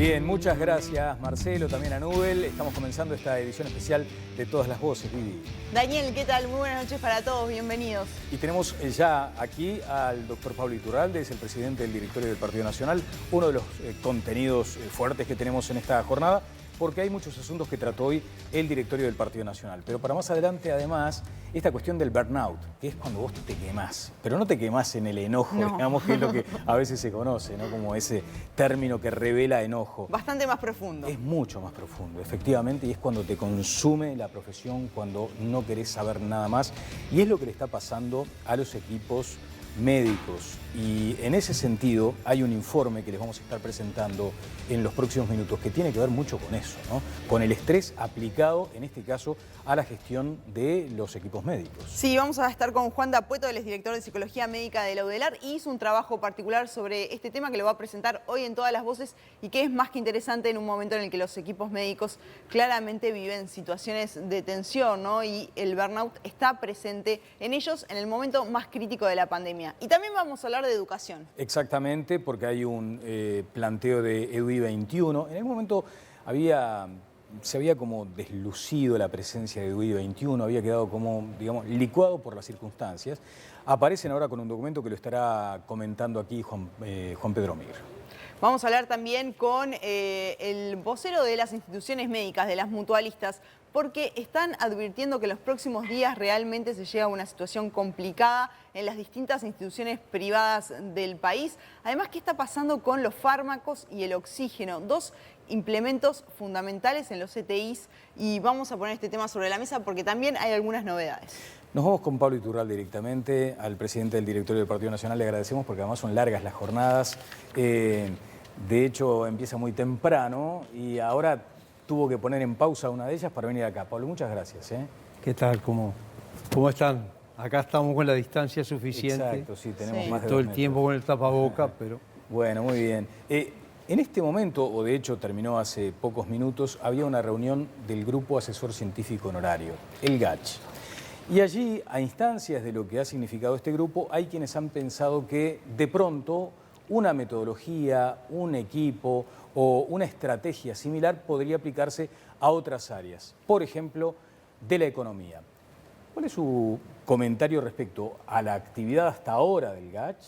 Bien, muchas gracias Marcelo, también a Nubel. Estamos comenzando esta edición especial de Todas las Voces, Vivi. Daniel, ¿qué tal? Muy buenas noches para todos, bienvenidos. Y tenemos ya aquí al doctor Pablo Iturralde, es el presidente del directorio del Partido Nacional, uno de los contenidos fuertes que tenemos en esta jornada, porque hay muchos asuntos que trató hoy el directorio del Partido Nacional. Pero para más adelante, además, esta cuestión del burnout, que es cuando vos te quemás, pero no te quemás en el enojo, no. Digamos, que es lo que a veces se conoce, ¿no? Como ese término que revela enojo. Bastante más profundo. Es mucho más profundo, efectivamente, y es cuando te consume la profesión, cuando no querés saber nada más. Y es lo que le está pasando a los equipos médicos. Y en ese sentido hay un informe que les vamos a estar presentando en los próximos minutos que tiene que ver mucho con eso, ¿no? Con el estrés aplicado, en este caso, a la gestión de los equipos médicos. Sí, vamos a estar con Juan D'Apueto, él es director de Psicología Médica de la UDELAR, y hizo un trabajo particular sobre este tema que lo va a presentar hoy en Todas las Voces y que es más que interesante en un momento en el que los equipos médicos claramente viven situaciones de tensión, ¿no? Y el burnout está presente en ellos en el momento más crítico de la pandemia. Y también vamos a hablar de educación. Exactamente, porque hay un planteo de EDUI 21. En algún momento se había como deslucido la presencia de EDUI 21, había quedado como, digamos, licuado por las circunstancias. Aparecen ahora con un documento que lo estará comentando aquí Juan Pedro Mir. Vamos a hablar también con el vocero de las instituciones médicas, de las mutualistas, porque están advirtiendo que en los próximos días realmente se llega a una situación complicada en las distintas instituciones privadas del país. Además, ¿qué está pasando con los fármacos y el oxígeno? Dos implementos fundamentales en los CTIs, y vamos a poner este tema sobre la mesa porque también hay algunas novedades. Nos vamos con Pablo Iturralde directamente, al presidente del directorio del Partido Nacional. Le agradecemos porque además son largas las jornadas. De hecho, empieza muy temprano y ahora tuvo que poner en pausa una de ellas para venir acá. Pablo, muchas gracias. ¿Qué tal? ¿Cómo están? Acá estamos con la distancia suficiente. Exacto, sí, tenemos más de todo 2 el metros. tiempo con el tapaboca, pero... Bueno, muy bien. En este momento, o de hecho terminó hace pocos minutos, había una reunión del Grupo Asesor Científico Honorario, el GACH. Y allí, a instancias de lo que ha significado este grupo, hay quienes han pensado que de pronto una metodología, un equipo o una estrategia similar podría aplicarse a otras áreas, por ejemplo, de la economía. ¿Cuál es su comentario respecto a la actividad hasta ahora del GACH?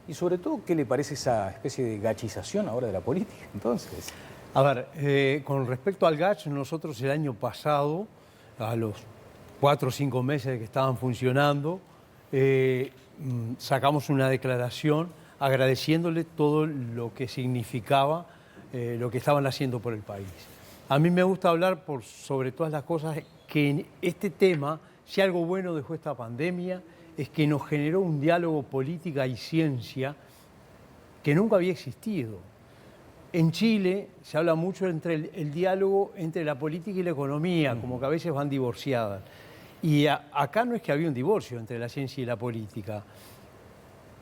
Y sobre todo, ¿qué le parece esa especie de gachización ahora de la política, entonces? A ver, con respecto al GACH, nosotros el año pasado, a los 4 o 5 meses de que estaban funcionando, sacamos una declaración agradeciéndole todo lo que significaba lo que estaban haciendo por el país. A mí me gusta hablar, sobre todas las cosas, que en este tema, si algo bueno dejó esta pandemia, es que nos generó un diálogo política y ciencia que nunca había existido. En Chile se habla mucho entre el diálogo entre la política y la economía, como que a veces van divorciadas. Y acá no es que había un divorcio entre la ciencia y la política.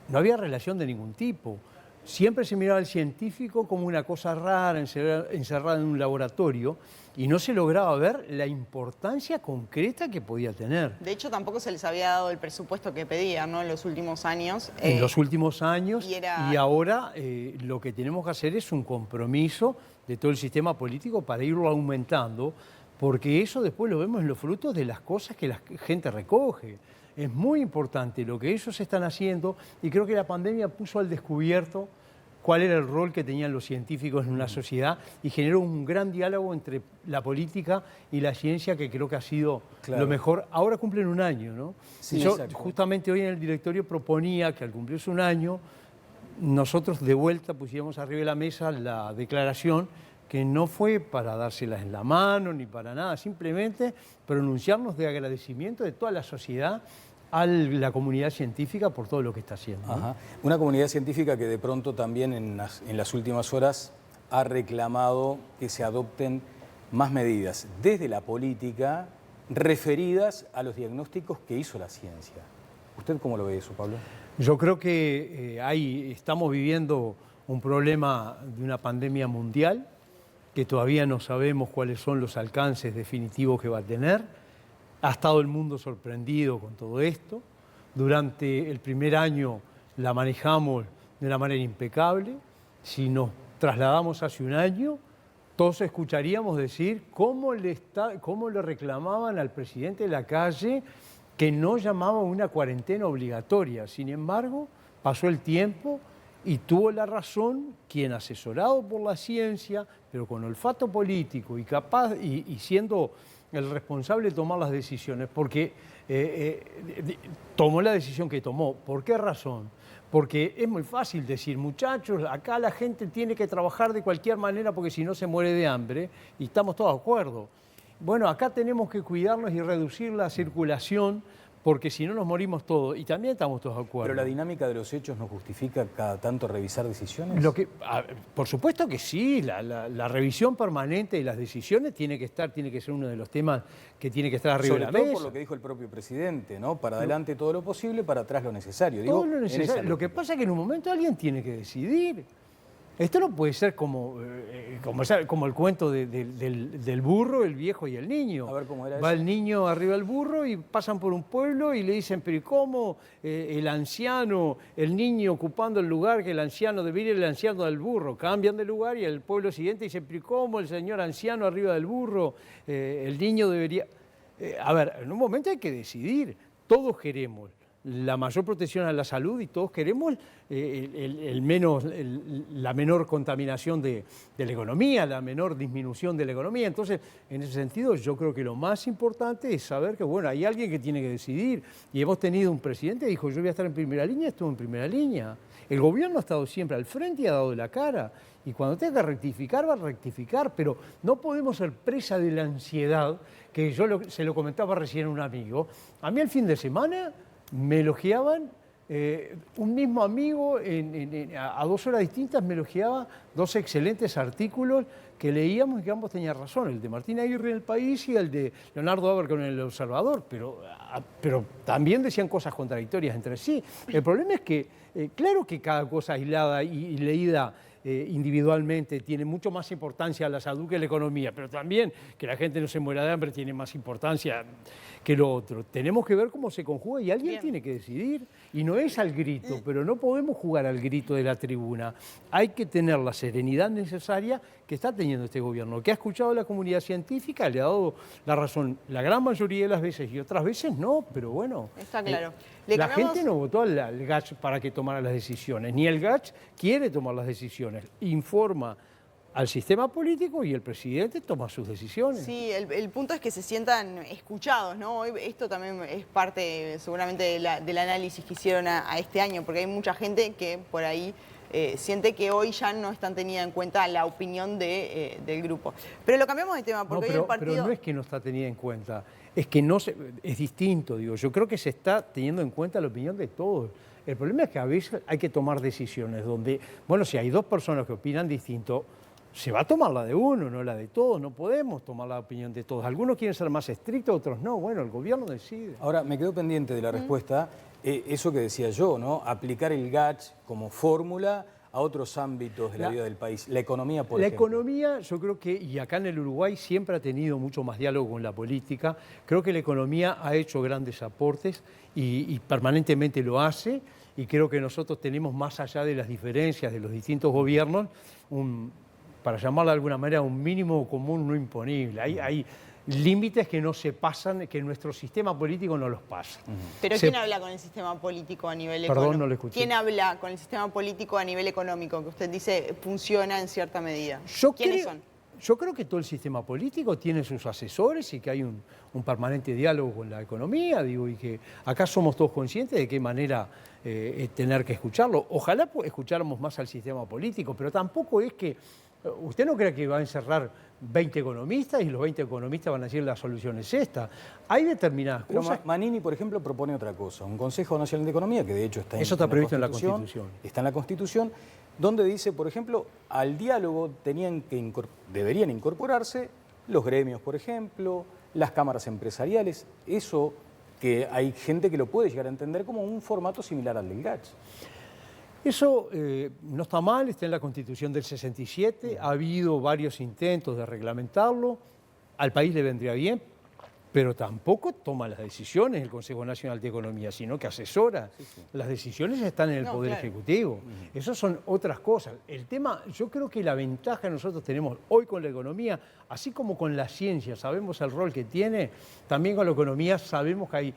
No había relación de ningún tipo. Siempre se miraba al científico como una cosa rara, encerrada en un laboratorio, y no se lograba ver la importancia concreta que podía tener. De hecho, tampoco se les había dado el presupuesto que pedían, ¿no? En los últimos años. En los últimos años, y ahora lo que tenemos que hacer es un compromiso de todo el sistema político para irlo aumentando, porque eso después lo vemos en los frutos de las cosas que la gente recoge. Es muy importante lo que ellos están haciendo, y creo que la pandemia puso al descubierto cuál era el rol que tenían los científicos en una sociedad y generó un gran diálogo entre la política y la ciencia que creo que ha sido lo mejor. Ahora cumplen un año, ¿no? Sí, yo justamente hoy en el directorio proponía que al cumplirse un año nosotros de vuelta pusiéramos arriba de la mesa la declaración, que no fue para dárselas en la mano ni para nada, simplemente pronunciarnos de agradecimiento de toda la sociedad a la comunidad científica por todo lo que está haciendo, ¿no? Ajá. Una comunidad científica que de pronto también en las últimas horas ha reclamado que se adopten más medidas desde la política referidas a los diagnósticos que hizo la ciencia. ¿Usted cómo lo ve eso, Pablo? Yo creo que estamos viviendo un problema de una pandemia mundial que todavía no sabemos cuáles son los alcances definitivos que va a tener. Ha estado el mundo sorprendido con todo esto. Durante el primer año la manejamos de una manera impecable. Si nos trasladamos hace un año, todos escucharíamos decir cómo le reclamaban al presidente de la calle que no llamaba a una cuarentena obligatoria. Sin embargo, pasó el tiempo y tuvo la razón quien, asesorado por la ciencia, pero con olfato político y capaz y siendo el responsable de tomar las decisiones, porque tomó la decisión que tomó. ¿Por qué razón? Porque es muy fácil decir, muchachos, acá la gente tiene que trabajar de cualquier manera porque si no se muere de hambre, y estamos todos de acuerdo. Bueno, acá tenemos que cuidarnos y reducir la circulación porque si no nos morimos todos, y también estamos todos de acuerdo. ¿Pero la dinámica de los hechos no justifica cada tanto revisar decisiones? Por supuesto que sí, la revisión permanente de las decisiones tiene que ser uno de los temas que tiene que estar arriba de la mesa. Sobre todo por lo que dijo el propio presidente, ¿no? Para adelante todo lo posible, para atrás lo necesario. Todo lo necesario. Lo que pasa es que en un momento alguien tiene que decidir. Esto no puede ser como el cuento del burro, el viejo y el niño. A ver cómo era Va eso. el niño arriba del burro y pasan por un pueblo y le dicen, pero ¿y cómo el anciano, el niño ocupando el lugar que el anciano debería ir el anciano del burro? Cambian de lugar y el pueblo siguiente dice, pero ¿y cómo el señor anciano arriba del burro? El niño debería... a ver, en un momento hay que decidir. Todos queremos la mayor protección a la salud y todos queremos la menor contaminación de la economía, la menor disminución de la economía. Entonces, en ese sentido, yo creo que lo más importante es saber que, bueno, hay alguien que tiene que decidir. Y hemos tenido un presidente que dijo, yo voy a estar en primera línea, estuvo en primera línea. El gobierno ha estado siempre al frente y ha dado la cara. Y cuando tenga que rectificar, va a rectificar. Pero no podemos ser presa de la ansiedad, que se lo comentaba recién a un amigo. A mí el fin de semana me elogiaban, un mismo amigo a 2 horas distintas me elogiaba 2 excelentes artículos que leíamos y que ambos tenían razón, el de Martín Aguirre en El País y el de Leonardo Abercon en El Observador, pero también decían cosas contradictorias entre sí. El problema es que, claro que cada cosa aislada y leída individualmente tiene mucho más importancia la salud que la economía, pero también que la gente no se muera de hambre tiene más importancia que lo otro. Tenemos que ver cómo se conjuga y alguien tiene que decidir, y no es al grito, pero no podemos jugar al grito de la tribuna. Hay que tener la serenidad necesaria que está teniendo este gobierno, que ha escuchado a la comunidad científica, le ha dado la razón la gran mayoría de las veces y otras veces no, pero bueno. Está claro. La gente no votó al GACH para que tomara las decisiones, ni el GACH quiere tomar las decisiones, informa al sistema político y el presidente toma sus decisiones. Sí, el punto es que se sientan escuchados, ¿no? Esto también es parte seguramente del análisis que hicieron a este año, porque hay mucha gente que por ahí siente que hoy ya no están tenida en cuenta la opinión del grupo. Pero lo cambiamos de tema, porque hoy el partido... Pero no es que no está tenida en cuenta, es que es distinto, digo. Yo creo que se está teniendo en cuenta la opinión de todos. El problema es que a veces hay que tomar decisiones donde, bueno, si hay 2 personas que opinan distinto, se va a tomar la de uno, no la de todos. No podemos tomar la opinión de todos. Algunos quieren ser más estrictos, otros no. Bueno, el gobierno decide. Ahora, me quedo pendiente de la respuesta, eso que decía yo, ¿no? Aplicar el GACH como fórmula a otros ámbitos de la vida del país. La economía, por ejemplo. La economía, yo creo que, y acá en el Uruguay siempre ha tenido mucho más diálogo con la política, creo que la economía ha hecho grandes aportes y permanentemente lo hace, y creo que nosotros tenemos, más allá de las diferencias de los distintos gobiernos, para llamarlo de alguna manera, un mínimo común no imponible. Hay límites que no se pasan, que nuestro sistema político no los pasa. Pero ¿quién habla con el sistema político a nivel económico? Perdón, no lo escuché. ¿Quién habla con el sistema político a nivel económico, que usted dice funciona en cierta medida? ¿Quiénes son? Yo creo que todo el sistema político tiene sus asesores y que hay un permanente diálogo con la economía, digo, y que acá somos todos conscientes de qué manera tener que escucharlo. Ojalá escucháramos más al sistema político, pero tampoco es que... ¿Usted no cree que va a encerrar 20 economistas y los 20 economistas van a decir la solución es esta? Hay determinadas cosas... Manini, por ejemplo, propone otra cosa, un Consejo Nacional de Economía, que de hecho está está previsto en la Constitución. Está en la Constitución, donde dice, por ejemplo, al diálogo deberían incorporarse los gremios, por ejemplo, las cámaras empresariales, eso que hay gente que lo puede llegar a entender como un formato similar al del GACH. Eso no está mal, está en la Constitución del 67, ha habido varios intentos de reglamentarlo, al país le vendría bien, pero tampoco toma las decisiones el Consejo Nacional de Economía, sino que asesora. Las decisiones están en el Poder Ejecutivo. Esas son otras cosas. El tema, yo creo que la ventaja que nosotros tenemos hoy con la economía, así como con la ciencia, sabemos el rol que tiene, también con la economía sabemos que hay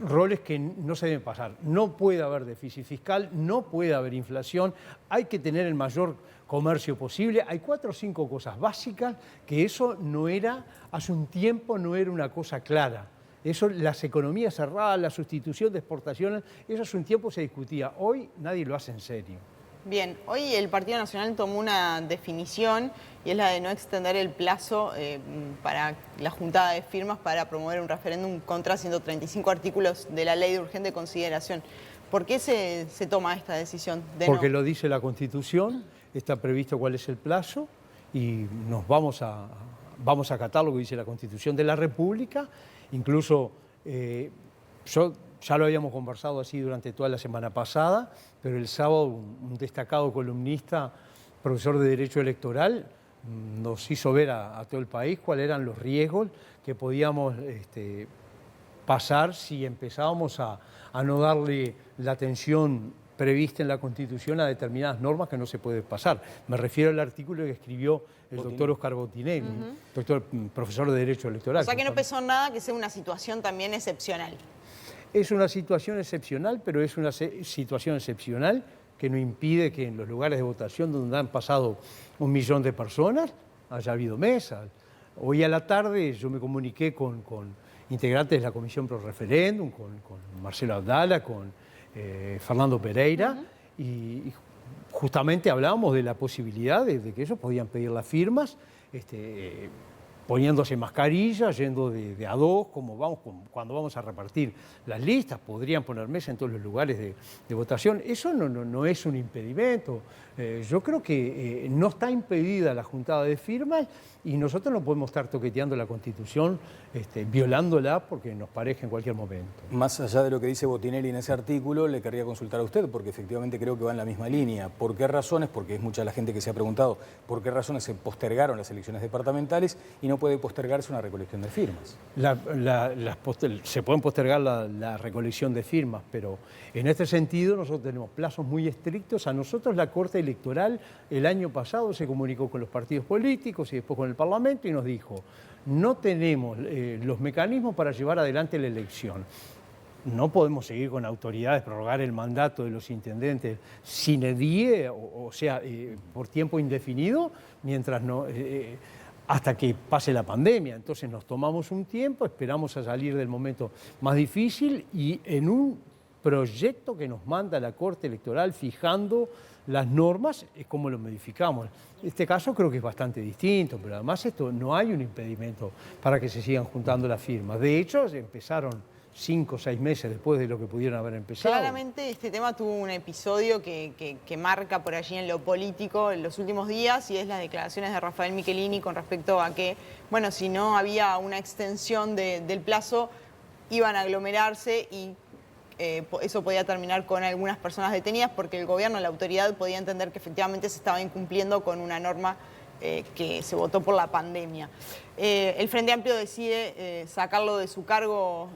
roles que no se deben pasar. No puede haber déficit fiscal, no puede haber inflación, hay que tener el mayor comercio posible. Hay 4 o 5 cosas básicas que eso no era, hace un tiempo no era una cosa clara. Eso, las economías cerradas, la sustitución de exportaciones, eso hace un tiempo se discutía. Hoy nadie lo hace en serio. Bien, hoy el Partido Nacional tomó una definición y es la de no extender el plazo para la juntada de firmas para promover un referéndum contra 135 artículos de la Ley de Urgente Consideración. ¿Por qué se toma esta decisión? Porque lo dice la Constitución, está previsto cuál es el plazo y nos vamos a acatar lo que dice la Constitución de la República. Incluso ya lo habíamos conversado así durante toda la semana pasada, pero el sábado un destacado columnista, profesor de Derecho Electoral, nos hizo ver a todo el país cuáles eran los riesgos que podíamos pasar si empezábamos a no darle la atención prevista en la Constitución a determinadas normas que no se puede pasar. Me refiero al artículo que escribió el doctor Oscar Botinelli, profesor de Derecho Electoral. O sea que no pesó nada que sea una situación también excepcional. Es una situación excepcional, pero es una situación excepcional que no impide que en los lugares de votación donde han pasado 1 millón de personas haya habido mesas. Hoy a la tarde yo me comuniqué con integrantes de la Comisión Pro Referéndum, con Marcelo Abdala, con Fernando Pereira, y justamente hablábamos de la posibilidad de que ellos podían pedir las firmas, poniéndose mascarillas, yendo de a 2, cuando vamos a repartir las listas, podrían poner mesa en todos los lugares de votación. Eso no es un impedimento. Yo creo que no está impedida la juntada de firmas y nosotros no podemos estar toqueteando la Constitución, violándola porque nos parezca en cualquier momento. Más allá de lo que dice Botinelli en ese artículo, le querría consultar a usted, porque efectivamente creo que va en la misma línea. ¿Por qué razones? Porque es mucha la gente que se ha preguntado por qué razones se postergaron las elecciones departamentales y no puede postergarse una recolección de firmas. Se pueden postergar la recolección de firmas, pero en este sentido nosotros tenemos plazos muy estrictos. A nosotros la Corte Electoral el año pasado se comunicó con los partidos políticos y después con el Parlamento y nos dijo: no tenemos los mecanismos para llevar adelante la elección. No podemos seguir con autoridades, prorrogar el mandato de los intendentes sine die, o sea, por tiempo indefinido, mientras no... hasta que pase la pandemia. Entonces nos tomamos un tiempo, esperamos a salir del momento más difícil y en un proyecto que nos manda la Corte Electoral fijando las normas es como lo modificamos. Este caso creo que es bastante distinto, pero además esto no hay un impedimento para que se sigan juntando las firmas. De hecho, empezaron 5 o 6 meses después de lo que pudieron haber empezado. Claramente este tema tuvo un episodio que marca por allí en lo político en los últimos días y es las declaraciones de Rafael Michelini con respecto a que, bueno, si no había una extensión del plazo, iban a aglomerarse y eso podía terminar con algunas personas detenidas porque el gobierno, la autoridad, podía entender que efectivamente se estaba incumpliendo con una norma que se votó por la pandemia. El Frente Amplio decide sacarlo de su cargo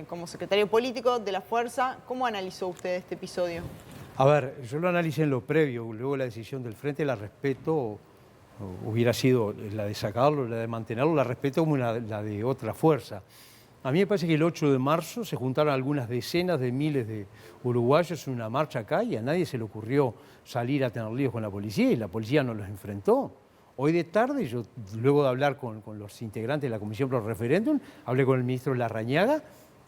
como secretario político de la Fuerza. ¿Cómo analizó usted este episodio? A ver, yo lo analicé en lo previo, luego la decisión del Frente la respeto, hubiera sido la de sacarlo, la de mantenerlo, la respeto como la de otra fuerza. A mí me parece que el 8 de marzo se juntaron algunas decenas de miles de uruguayos en una marcha acá y a nadie se le ocurrió salir a tener líos con la policía y la policía no los enfrentó. Hoy de tarde, yo luego de hablar con los integrantes de la Comisión Pro Referéndum, hablé con el ministro Larrañaga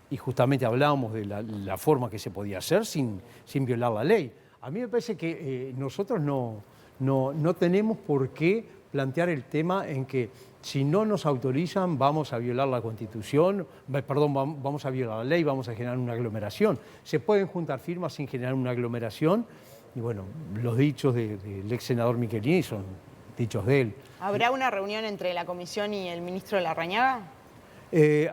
y justamente hablábamos de la forma que se podía hacer sin violar la ley. A mí me parece que nosotros no tenemos por qué plantear el tema en que si no nos autorizan vamos a violar la Constitución, vamos a violar la ley, vamos a generar una aglomeración. Se pueden juntar firmas sin generar una aglomeración y bueno, los dichos del ex senador Michelini son dichos de él. ¿Habrá una reunión entre la comisión y el ministro Larrañaga?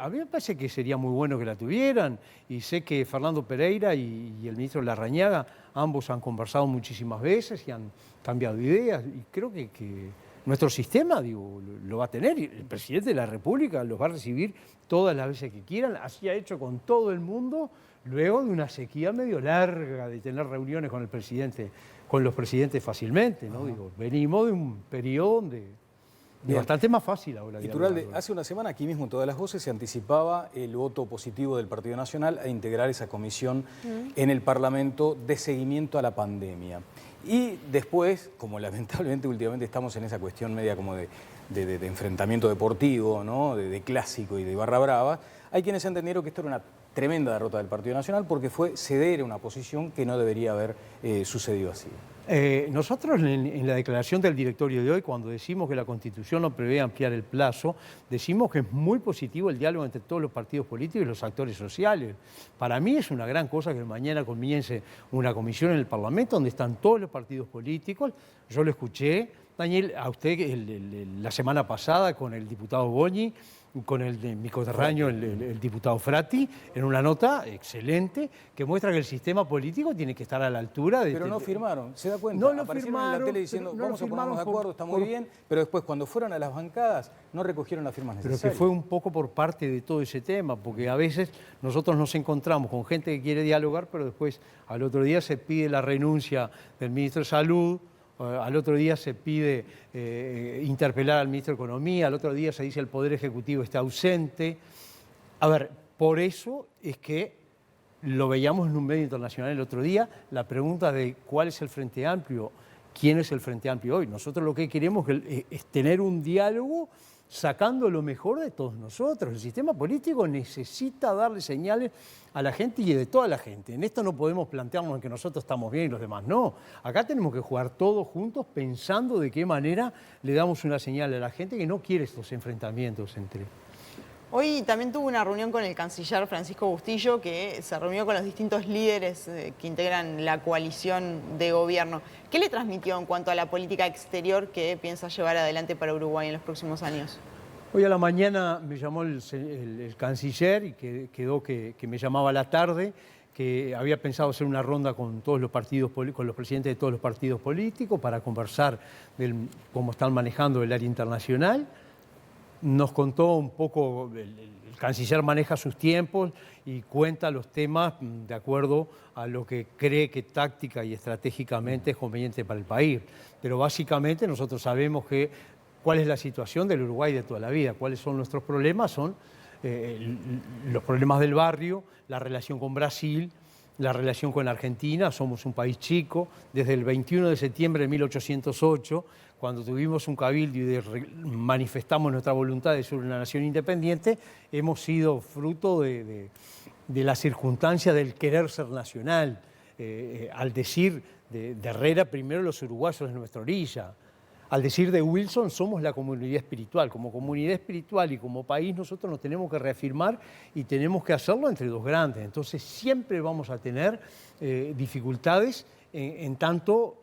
A mí me parece que sería muy bueno que la tuvieran y sé que Fernando Pereira y el ministro Larrañaga ambos han conversado muchísimas veces y han cambiado ideas y creo que nuestro sistema, digo, lo va a tener. Y el presidente de la República los va a recibir todas las veces que quieran. Así ha hecho con todo el mundo, luego de una sequía medio larga de tener reuniones con el presidente, con los presidentes fácilmente, ¿no? Digo, venimos de un periodo donde es bastante más fácil ahora. Iturralde, hace una semana aquí mismo en Todas las Voces se anticipaba el voto positivo del Partido Nacional a integrar esa comisión en el Parlamento de seguimiento a la pandemia. Y después, como lamentablemente últimamente estamos en esa cuestión media como de enfrentamiento deportivo, ¿no? de clásico y de barra brava, hay quienes entendieron que esto era una tremenda derrota del Partido Nacional porque fue ceder a una posición que no debería haber sucedido así. Nosotros en la declaración del directorio de hoy, cuando decimos que la Constitución no prevé ampliar el plazo, decimos que es muy positivo el diálogo entre todos los partidos políticos y los actores sociales. Para mí es una gran cosa que mañana comience una comisión en el Parlamento donde están todos los partidos políticos. Yo lo escuché, Daniel, a usted la semana pasada con el diputado Goñi, con el de mi coterráneo, el diputado Frati, en una nota excelente que muestra que el sistema político tiene que estar a la altura de... Pero no firmaron, ¿se da cuenta? No lo Aparecieron firmaron, en la tele diciendo, no vamos a ponernos de acuerdo, está muy bien, pero después cuando fueron a las bancadas no recogieron las firmas necesarias. Pero que fue un poco por parte de todo ese tema, porque a veces nosotros nos encontramos con gente que quiere dialogar, pero después al otro día se pide la renuncia del ministro de Salud, al otro día se pide interpelar al ministro de Economía, al otro día se dice el Poder Ejecutivo está ausente. A ver, por eso es que lo veíamos en un medio internacional el otro día, la pregunta de cuál es el Frente Amplio, quién es el Frente Amplio hoy. Nosotros lo que queremos es tener un diálogo sacando lo mejor de todos nosotros. El sistema político necesita darle señales a la gente y de toda la gente. En esto no podemos plantearnos en que nosotros estamos bien y los demás no. Acá tenemos que jugar todos juntos pensando de qué manera le damos una señal a la gente que no quiere estos enfrentamientos entre... Hoy también tuvo una reunión con el canciller Francisco Bustillo, que se reunió con los distintos líderes que integran la coalición de gobierno. ¿Qué le transmitió en cuanto a la política exterior que piensa llevar adelante para Uruguay en los próximos años? Hoy a la mañana me llamó el canciller y quedó que me llamaba a la tarde, que había pensado hacer una ronda con todos los partidos, con los presidentes de todos los partidos políticos para conversar de cómo están manejando el área internacional. Nos contó un poco, el canciller maneja sus tiempos y cuenta los temas de acuerdo a lo que cree que táctica y estratégicamente es conveniente para el país. Pero básicamente nosotros sabemos cuál es la situación del Uruguay de toda la vida, cuáles son nuestros problemas, son los problemas del barrio, la relación con Brasil, la relación con Argentina. Somos un país chico. Desde el 21 de septiembre de 1808, cuando tuvimos un cabildo y manifestamos nuestra voluntad de ser una nación independiente, hemos sido fruto de la circunstancia del querer ser nacional. Al decir de Herrera, primero los uruguayos de nuestra orilla. Al decir de Wilson, somos la comunidad espiritual. Como comunidad espiritual y como país nosotros nos tenemos que reafirmar y tenemos que hacerlo entre dos grandes. Entonces siempre vamos a tener dificultades en tanto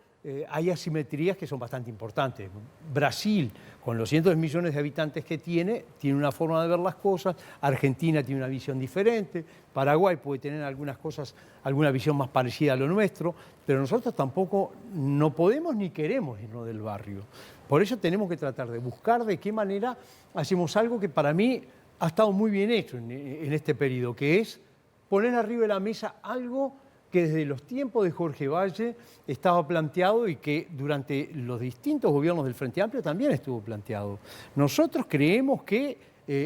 hay asimetrías que son bastante importantes. Brasil, con los cientos de millones de habitantes que tiene una forma de ver las cosas. Argentina tiene una visión diferente. Paraguay puede tener algunas cosas, alguna visión más parecida a lo nuestro, pero nosotros tampoco no podemos ni queremos irnos del barrio. Por eso tenemos que tratar de buscar de qué manera hacemos algo que para mí ha estado muy bien hecho en este periodo, que es poner arriba de la mesa algo que desde los tiempos de Jorge Valle estaba planteado y que durante los distintos gobiernos del Frente Amplio también estuvo planteado. Nosotros creemos que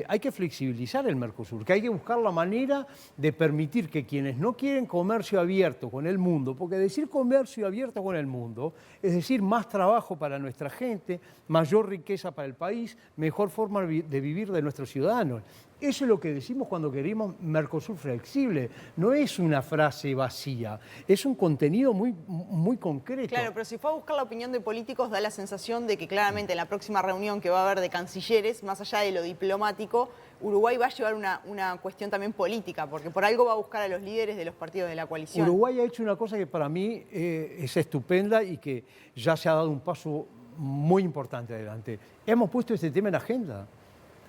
hay que flexibilizar el Mercosur, que hay que buscar la manera de permitir que quienes no quieren comercio abierto con el mundo, porque decir comercio abierto con el mundo es decir más trabajo para nuestra gente, mayor riqueza para el país, mejor forma de vivir de nuestros ciudadanos. Eso es lo que decimos cuando queremos Mercosur flexible. No es una frase vacía, es un contenido muy, muy concreto. Claro, pero si fue a buscar la opinión de políticos, da la sensación de que claramente en la próxima reunión que va a haber de cancilleres, más allá de lo diplomático, Uruguay va a llevar una cuestión también política, porque por algo va a buscar a los líderes de los partidos de la coalición. Uruguay ha hecho una cosa que para mí es estupenda y que ya se ha dado un paso muy importante adelante. Hemos puesto este tema en agenda.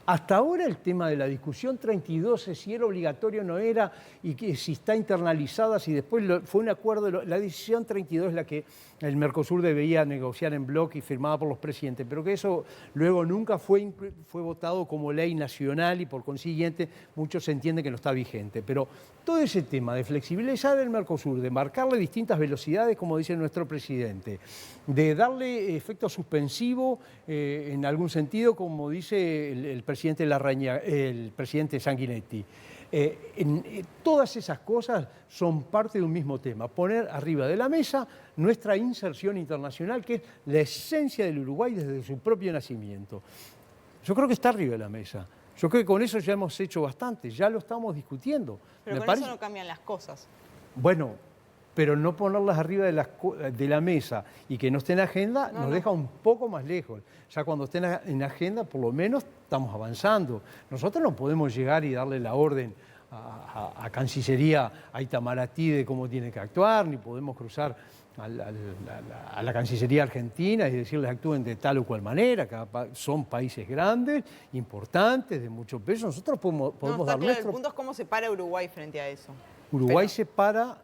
Hasta ahora el tema de la discusión 32, si era obligatorio o no era, y que si está internalizada, si después fue un acuerdo, la decisión 32 es la que el Mercosur debería negociar en bloque y firmada por los presidentes, pero que eso luego nunca fue votado como ley nacional y por consiguiente muchos entienden que no está vigente. Pero todo ese tema de flexibilizar el Mercosur, de marcarle distintas velocidades, como dice nuestro presidente, de darle efecto suspensivo en algún sentido, como dice el presidente Larrañaga, el presidente Sanguinetti. Todas esas cosas son parte de un mismo tema. Poner arriba de la mesa nuestra inserción internacional, que es la esencia del Uruguay desde su propio nacimiento. Yo creo que está arriba de la mesa. Yo creo que con eso ya hemos hecho bastante, ya lo estamos discutiendo. Pero con eso no cambian las cosas. Bueno, pero no ponerlas arriba de la mesa y que no esté en agenda nos deja un poco más lejos. Ya cuando estén en agenda, por lo menos estamos avanzando. Nosotros no podemos llegar y darle la orden a Cancillería, a Itamaraty de cómo tiene que actuar, ni podemos cruzar a la Cancillería argentina y decirles actúen de tal o cual manera. Son países grandes, importantes, de mucho peso. Nosotros podemos dar nuestro... El punto es cómo se para Uruguay frente a eso. Uruguay se para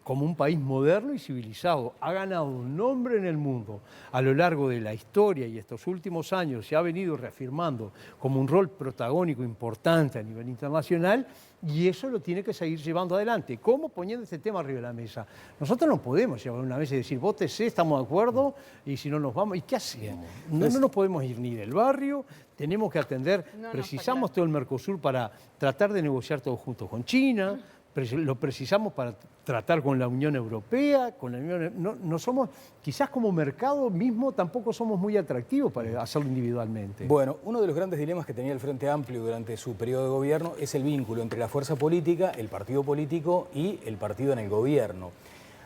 como un país moderno y civilizado. Ha ganado un nombre en el mundo a lo largo de la historia y estos últimos años se ha venido reafirmando como un rol protagónico importante a nivel internacional y eso lo tiene que seguir llevando adelante. ¿Cómo? Poniendo este tema arriba de la mesa. Nosotros no podemos llevar una mesa y decir, vótese, estamos de acuerdo y si no nos vamos, ¿y qué hacemos? No nos podemos ir ni del barrio, tenemos que atender, precisamos todo el Mercosur para tratar de negociar todos juntos con China, lo precisamos para tratar con la Unión Europea, no somos, quizás como mercado mismo tampoco somos muy atractivos para hacerlo individualmente. Bueno, uno de los grandes dilemas que tenía el Frente Amplio durante su periodo de gobierno es el vínculo entre la fuerza política, el partido político y el partido en el gobierno.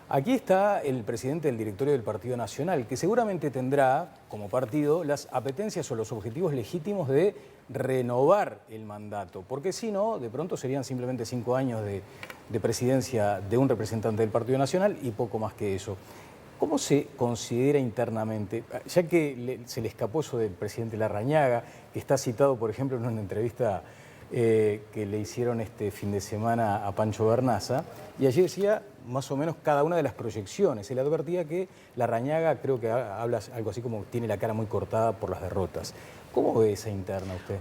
Aquí está el presidente del directorio del Partido Nacional, que seguramente tendrá como partido las apetencias o los objetivos legítimos de renovar el mandato, porque si no, de pronto serían simplemente 5 años de presidencia de un representante del Partido Nacional y poco más que eso. ¿Cómo se considera internamente, ya que se le escapó eso del presidente Larrañaga, que está citado, por ejemplo, en una entrevista que le hicieron este fin de semana a Pancho Bernaza, y allí decía más o menos cada una de las proyecciones. Él advertía que Larrañaga, creo que habla algo así como tiene la cara muy cortada por las derrotas. ¿Cómo ve esa interna usted?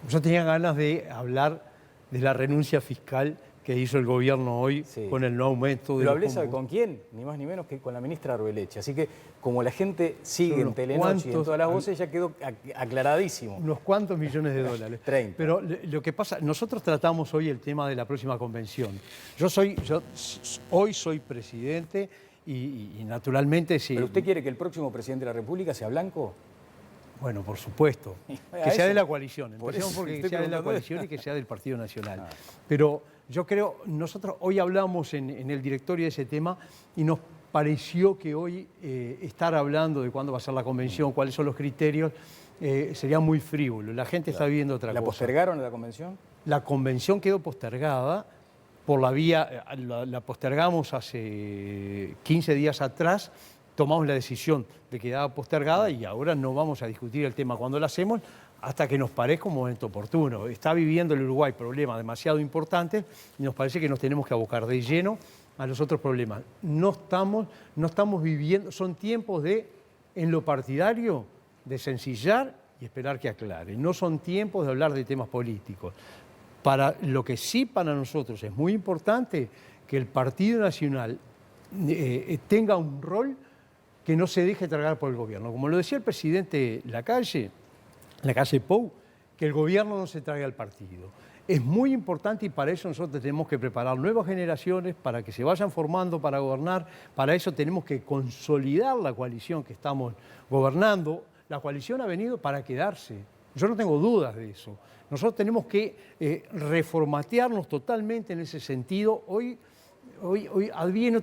Yo tenía ganas de hablar de la renuncia fiscal que hizo el gobierno hoy con el no aumento de... Pero hablé, ¿sabe con quién? Ni más ni menos que con la ministra Arbeleche. Así que como la gente sigue en Telenoche y en todas las voces, ya quedó aclaradísimo. Unos cuantos millones de dólares. 30. Pero lo que pasa, nosotros tratamos hoy el tema de la próxima convención. Yo hoy soy presidente y naturalmente... ¿Pero usted quiere que el próximo presidente de la República sea blanco? Bueno, por supuesto. Que sea de la coalición. Empecemos porque sea de la coalición y que sea del Partido Nacional. Pero yo creo, nosotros hoy hablamos en el directorio de ese tema y nos pareció que hoy estar hablando de cuándo va a ser la convención, cuáles son los criterios, sería muy frívolo. La gente está viviendo otra cosa. ¿La postergaron la convención? La convención quedó postergada por la vía, la postergamos hace 15 días atrás, tomamos la decisión de que quedaba postergada y ahora no vamos a discutir el tema cuando lo hacemos hasta que nos parezca un momento oportuno. Está viviendo el Uruguay problemas demasiado importantes y nos parece que nos tenemos que abocar de lleno a los otros problemas. No estamos viviendo, son tiempos en lo partidario, de sencillar y esperar que aclare. No son tiempos de hablar de temas políticos. Para lo que sí para nosotros es muy importante que el Partido Nacional tenga un rol que no se deje tragar por el gobierno. Como lo decía el presidente Lacalle Pou, que el gobierno no se trague al partido. Es muy importante y para eso nosotros tenemos que preparar nuevas generaciones para que se vayan formando para gobernar. Para eso tenemos que consolidar la coalición que estamos gobernando. La coalición ha venido para quedarse. Yo no tengo dudas de eso. Nosotros tenemos que reformatearnos totalmente en ese sentido. Hoy viene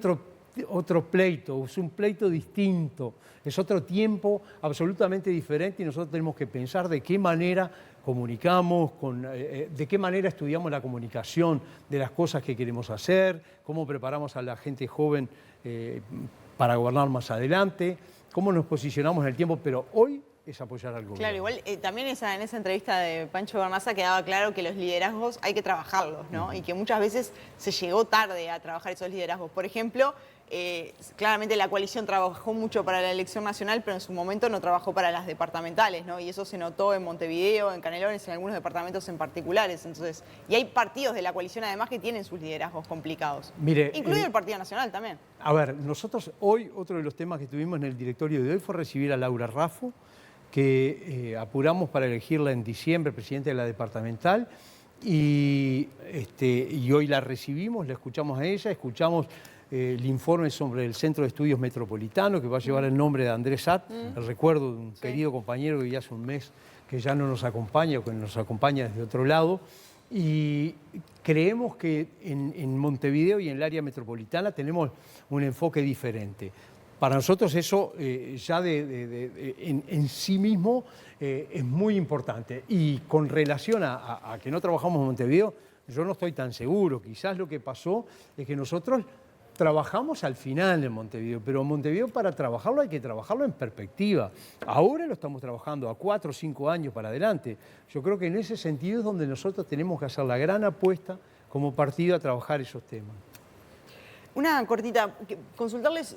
otro pleito, es un pleito distinto, es otro tiempo absolutamente diferente y nosotros tenemos que pensar de qué manera comunicamos, de qué manera estudiamos la comunicación de las cosas que queremos hacer, cómo preparamos a la gente joven para gobernar más adelante, cómo nos posicionamos en el tiempo, pero hoy es apoyar al gobierno. Claro, igual también en esa entrevista de Pancho Barnaza quedaba claro que los liderazgos hay que trabajarlos, ¿no? Y que muchas veces se llegó tarde a trabajar esos liderazgos. Por ejemplo, claramente la coalición trabajó mucho para la elección nacional, pero en su momento no trabajó para las departamentales, ¿no? Y eso se notó en Montevideo, en Canelones, en algunos departamentos en particulares. Entonces, y hay partidos de la coalición además que tienen sus liderazgos complicados. Mire, incluido el Partido Nacional también. A ver, nosotros hoy, otro de los temas que tuvimos en el directorio de hoy fue recibir a Laura Raffo, que apuramos para elegirla en diciembre, presidente de la departamental, y hoy la recibimos, la escuchamos a ella, escuchamos el informe sobre el Centro de Estudios Metropolitano, que va a llevar el nombre de Andrés Satt, el recuerdo de un querido compañero que ya hace un mes que ya no nos acompaña o que nos acompaña desde otro lado. Y creemos que en Montevideo y en el área metropolitana tenemos un enfoque diferente. Para nosotros eso ya en sí mismo es muy importante. Y con relación a que no trabajamos en Montevideo, yo no estoy tan seguro. Quizás lo que pasó es que nosotros trabajamos al final en Montevideo, pero Montevideo para trabajarlo hay que trabajarlo en perspectiva. Ahora lo estamos trabajando a 4 o 5 años para adelante. Yo creo que en ese sentido es donde nosotros tenemos que hacer la gran apuesta como partido a trabajar esos temas. Una cortita, consultarles,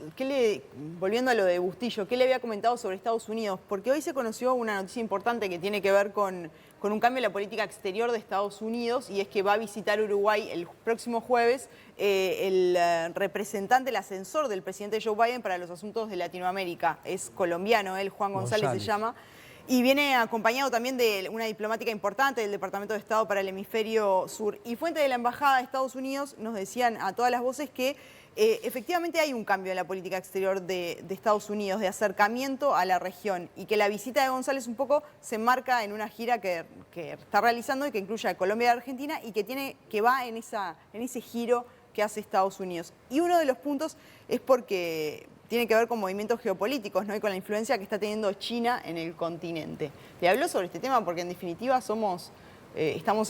volviendo a lo de Bustillo, ¿qué le había comentado sobre Estados Unidos? Porque hoy se conoció una noticia importante que tiene que ver con un cambio en la política exterior de Estados Unidos, y es que va a visitar Uruguay el próximo jueves el representante, el ascensor del presidente Joe Biden para los asuntos de Latinoamérica. Es colombiano, él, Juan González se llama. Y viene acompañado también de una diplomática importante del Departamento de Estado para el Hemisferio Sur. Y fuente de la Embajada de Estados Unidos nos decían a todas las voces que efectivamente hay un cambio en la política exterior de Estados Unidos, de acercamiento a la región, y que la visita de González un poco se enmarca en una gira que está realizando y que incluye a Colombia y Argentina, y que va en ese giro que hace Estados Unidos. Y uno de los puntos es porque tiene que ver con movimientos geopolíticos, ¿no? Y con la influencia que está teniendo China en el continente. Le habló sobre este tema porque en definitiva estamos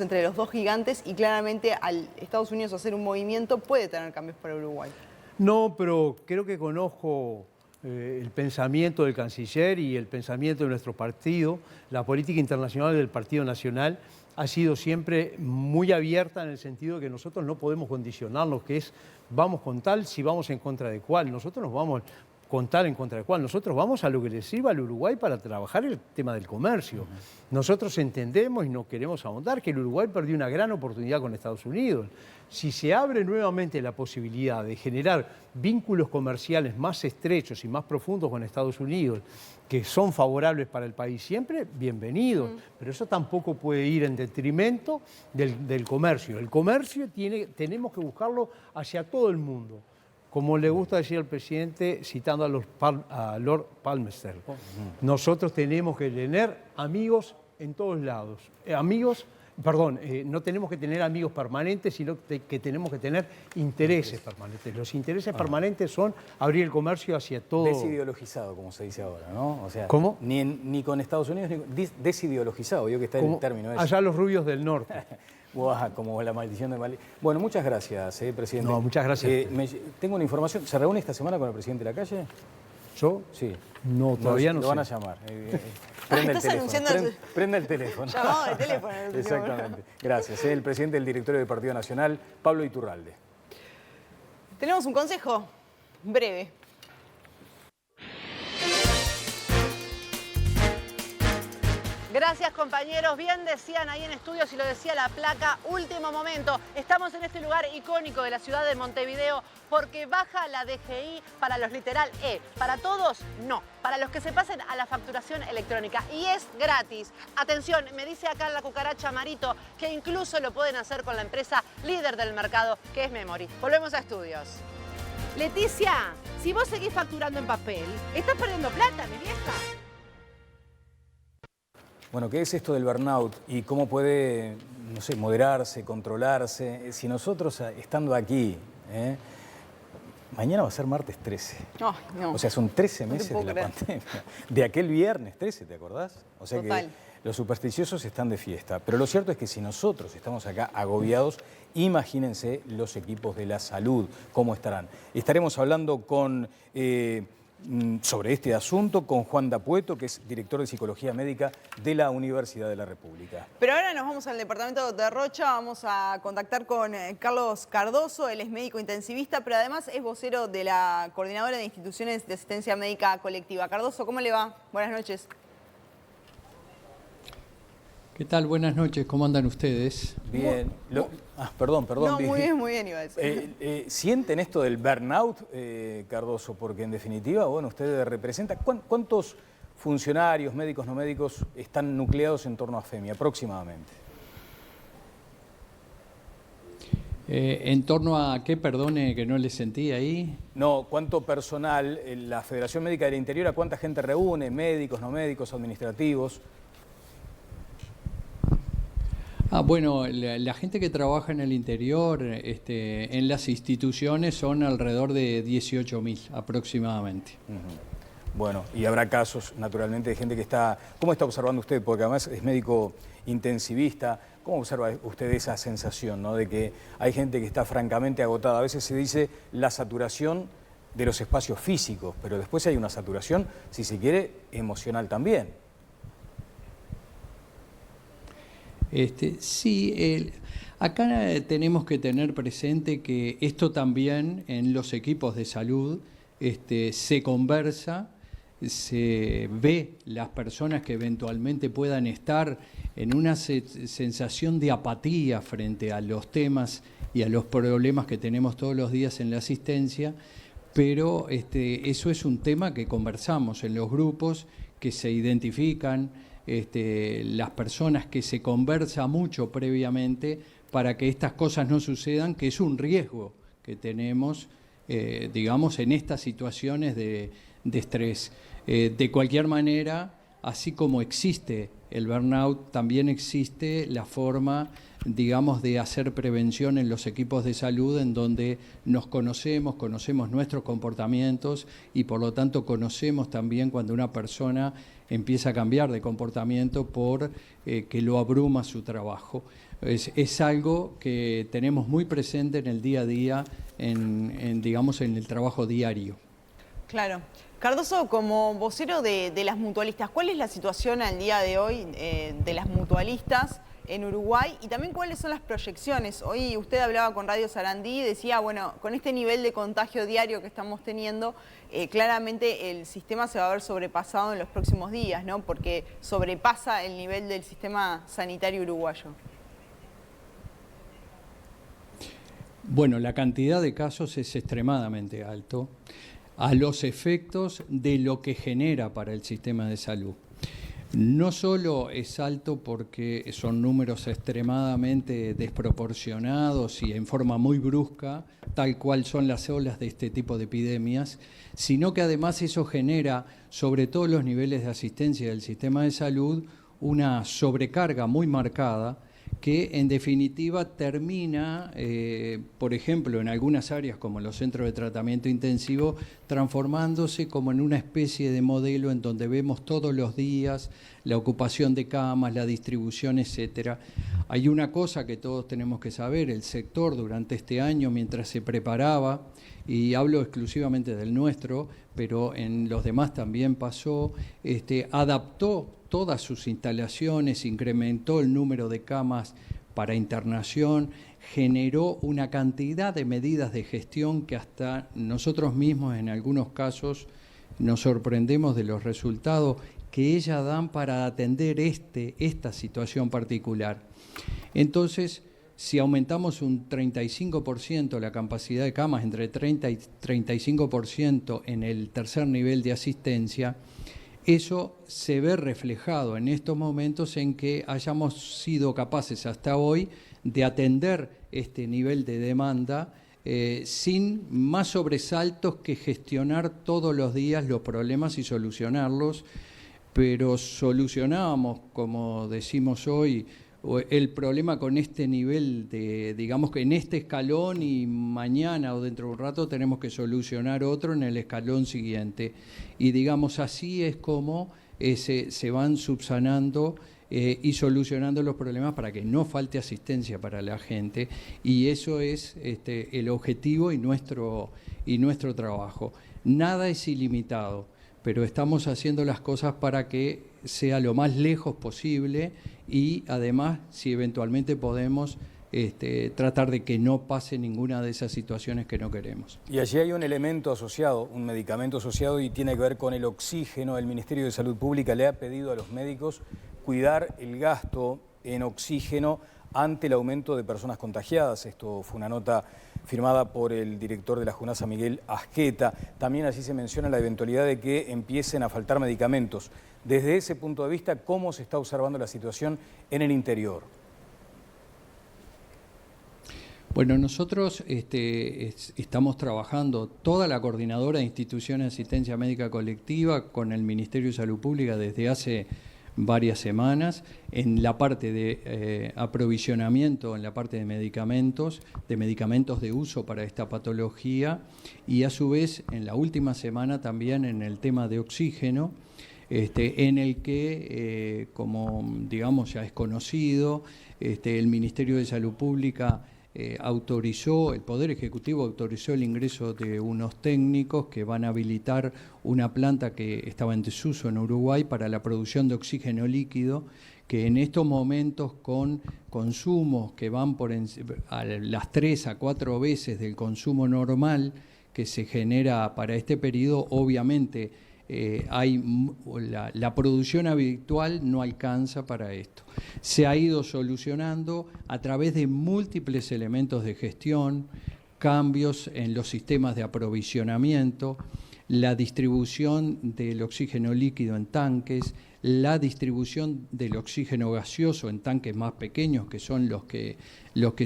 entre los dos gigantes, y claramente al Estados Unidos hacer un movimiento puede tener cambios para Uruguay. No, pero creo que conozco el pensamiento del canciller y el pensamiento de nuestro partido. La política internacional del Partido Nacional ha sido siempre muy abierta en el sentido de que nosotros no podemos condicionarnos, que es vamos con tal si vamos en contra de cuál. Nosotros nos vamos con tal en contra de cuál. Nosotros vamos a lo que le sirva al Uruguay para trabajar el tema del comercio. Nosotros entendemos y no queremos ahondar que el Uruguay perdió una gran oportunidad con Estados Unidos. Si se abre nuevamente la posibilidad de generar vínculos comerciales más estrechos y más profundos con Estados Unidos, que son favorables para el país siempre, bienvenidos. Pero eso tampoco puede ir en detrimento del comercio. El comercio tenemos que buscarlo hacia todo el mundo. Como le gusta decir al presidente, citando a Lord Palmerston, nosotros tenemos que tener amigos en todos lados. No tenemos que tener amigos permanentes, sino que tenemos que tener intereses permanentes. Los intereses permanentes son abrir el comercio hacia todo. Desideologizado, como se dice ahora, ¿no? O sea, ¿cómo? Ni con Estados Unidos, ni desideologizado, yo que está el término ese. Allá los rubios del norte. Como la maldición de Malí. Bueno, muchas gracias, presidente. No, muchas gracias. Tengo una información. ¿Se reúne esta semana con el presidente de la calle? ¿Yo? Sí. No, todavía no sé. Lo van a llamar. Prende el teléfono. Prende el teléfono. Llamado de teléfono. Exactamente. Gracias. El presidente del directorio del Partido Nacional, Pablo Iturralde. Tenemos un consejo breve. Gracias, compañeros. Bien decían ahí en estudios, y lo decía la placa, último momento. Estamos en este lugar icónico de la ciudad de Montevideo porque baja la DGI para los literal E. Para todos, no. Para los que se pasen a la facturación electrónica. Y es gratis. Atención, me dice acá la cucaracha Marito que incluso lo pueden hacer con la empresa líder del mercado, que es Memory. Volvemos a estudios. Leticia, si vos seguís facturando en papel, estás perdiendo plata, mi vieja. Bueno, ¿qué es esto del burnout y cómo puede, no sé, moderarse, controlarse? Si nosotros, estando aquí, mañana va a ser martes 13. Oh, no. O sea, son 13 meses de la pandemia. De aquel viernes 13, ¿te acordás? O sea Total. que los supersticiosos están de fiesta. Pero lo cierto es que si nosotros estamos acá agobiados, imagínense los equipos de la salud, cómo estarán. Estaremos hablando con sobre este asunto con Juan D'Apueto, que es director de Psicología Médica de la Universidad de la República. Pero ahora nos vamos al departamento de Rocha, vamos a contactar con Carlos Cardoso, él es médico intensivista, pero además es vocero de la Coordinadora de Instituciones de Asistencia Médica Colectiva. Cardoso, ¿cómo le va? Buenas noches. ¿Qué tal? Buenas noches, ¿cómo andan ustedes? Bien. Perdón. No, muy bien iba a decir. ¿Sienten esto del burnout, Cardoso? Porque en definitiva, bueno, ustedes representan... ¿Cuántos funcionarios, médicos, no médicos, están nucleados en torno a FEMI aproximadamente? ¿En torno a qué, perdone, que no les sentí ahí? No, ¿cuánto personal, la Federación Médica del Interior, a cuánta gente reúne? Médicos, no médicos, administrativos... Bueno, la gente que trabaja en el interior, en las instituciones, son alrededor de 18.000 aproximadamente. Bueno, y habrá casos, naturalmente, de gente que está... ¿Cómo está observando usted? Porque además es médico intensivista. ¿Cómo observa usted esa sensación, ¿no?, de que hay gente que está francamente agotada? A veces se dice la saturación de los espacios físicos, pero después hay una saturación, si se quiere, emocional también. Sí, acá tenemos que tener presente que esto también en los equipos de salud se conversa, se ve las personas que eventualmente puedan estar en una sensación de apatía frente a los temas y a los problemas que tenemos todos los días en la asistencia, pero eso es un tema que conversamos en los grupos, que se identifican, las personas, que se conversa mucho previamente para que estas cosas no sucedan, que es un riesgo que tenemos, digamos, en estas situaciones de estrés. De cualquier manera, así como existe el burnout, también existe la forma, digamos, de hacer prevención en los equipos de salud, en donde nos conocemos nuestros comportamientos y por lo tanto conocemos también cuando una persona empieza a cambiar de comportamiento por que lo abruma su trabajo. Es algo que tenemos muy presente en el día a día, digamos, en el trabajo diario. Claro. Cardoso, como vocero de las mutualistas, ¿cuál es la situación al día de hoy de las mutualistas en Uruguay? Y también, ¿cuáles son las proyecciones? Hoy usted hablaba con Radio Sarandí y decía, bueno, con este nivel de contagio diario que estamos teniendo, claramente el sistema se va a ver sobrepasado en los próximos días, ¿no? Porque sobrepasa el nivel del sistema sanitario uruguayo. Bueno, la cantidad de casos es extremadamente alto a los efectos de lo que genera para el sistema de salud. No solo es alto porque son números extremadamente desproporcionados y en forma muy brusca, tal cual son las olas de este tipo de epidemias, sino que además eso genera, sobre todos los niveles de asistencia del sistema de salud, una sobrecarga muy marcada que en definitiva termina, por ejemplo, en algunas áreas como los centros de tratamiento intensivo, transformándose como en una especie de modelo en donde vemos todos los días la ocupación de camas, la distribución, etcétera. Hay una cosa que todos tenemos que saber: el sector durante este año, mientras se preparaba, y hablo exclusivamente del nuestro, pero en los demás también pasó, adaptó todas sus instalaciones, incrementó el número de camas para internación, generó una cantidad de medidas de gestión que hasta nosotros mismos en algunos casos nos sorprendemos de los resultados que ellas dan para atender esta situación particular. Entonces, si aumentamos un 35% la capacidad de camas, entre 30 y 35% en el tercer nivel de asistencia, eso se ve reflejado en estos momentos en que hayamos sido capaces hasta hoy de atender este nivel de demanda sin más sobresaltos que gestionar todos los días los problemas y solucionarlos, pero solucionábamos, como decimos hoy, el problema con este nivel de, digamos que en este escalón, y mañana o dentro de un rato tenemos que solucionar otro en el escalón siguiente. Y digamos, así es como se van subsanando y solucionando los problemas para que no falte asistencia para la gente. Y eso es el objetivo y nuestro trabajo. Nada es ilimitado, pero estamos haciendo las cosas para que sea lo más lejos posible y además, si eventualmente podemos, tratar de que no pase ninguna de esas situaciones que no queremos. Y allí hay un elemento asociado, un medicamento asociado y tiene que ver con el oxígeno. El Ministerio de Salud Pública le ha pedido a los médicos cuidar el gasto en oxígeno ante el aumento de personas contagiadas. Esto fue una nota firmada por el director de la JUNASA, Miguel Asqueta. También allí se menciona la eventualidad de que empiecen a faltar medicamentos. Desde ese punto de vista, ¿cómo se está observando la situación en el interior? Bueno, nosotros estamos trabajando, toda la coordinadora de instituciones de asistencia médica colectiva con el Ministerio de Salud Pública desde hace varias semanas en la parte de aprovisionamiento, en la parte de medicamentos de uso para esta patología y a su vez en la última semana también en el tema de oxígeno, en el que, como digamos ya es conocido, el Ministerio de Salud Pública autorizó, el Poder Ejecutivo autorizó el ingreso de unos técnicos que van a habilitar una planta que estaba en desuso en Uruguay para la producción de oxígeno líquido, que en estos momentos con consumos que van a las 3 a 4 veces del consumo normal que se genera para este periodo, obviamente la producción habitual no alcanza para esto. Se ha ido solucionando a través de múltiples elementos de gestión, cambios en los sistemas de aprovisionamiento, la distribución del oxígeno líquido en tanques, la distribución del oxígeno gaseoso en tanques más pequeños, que son los que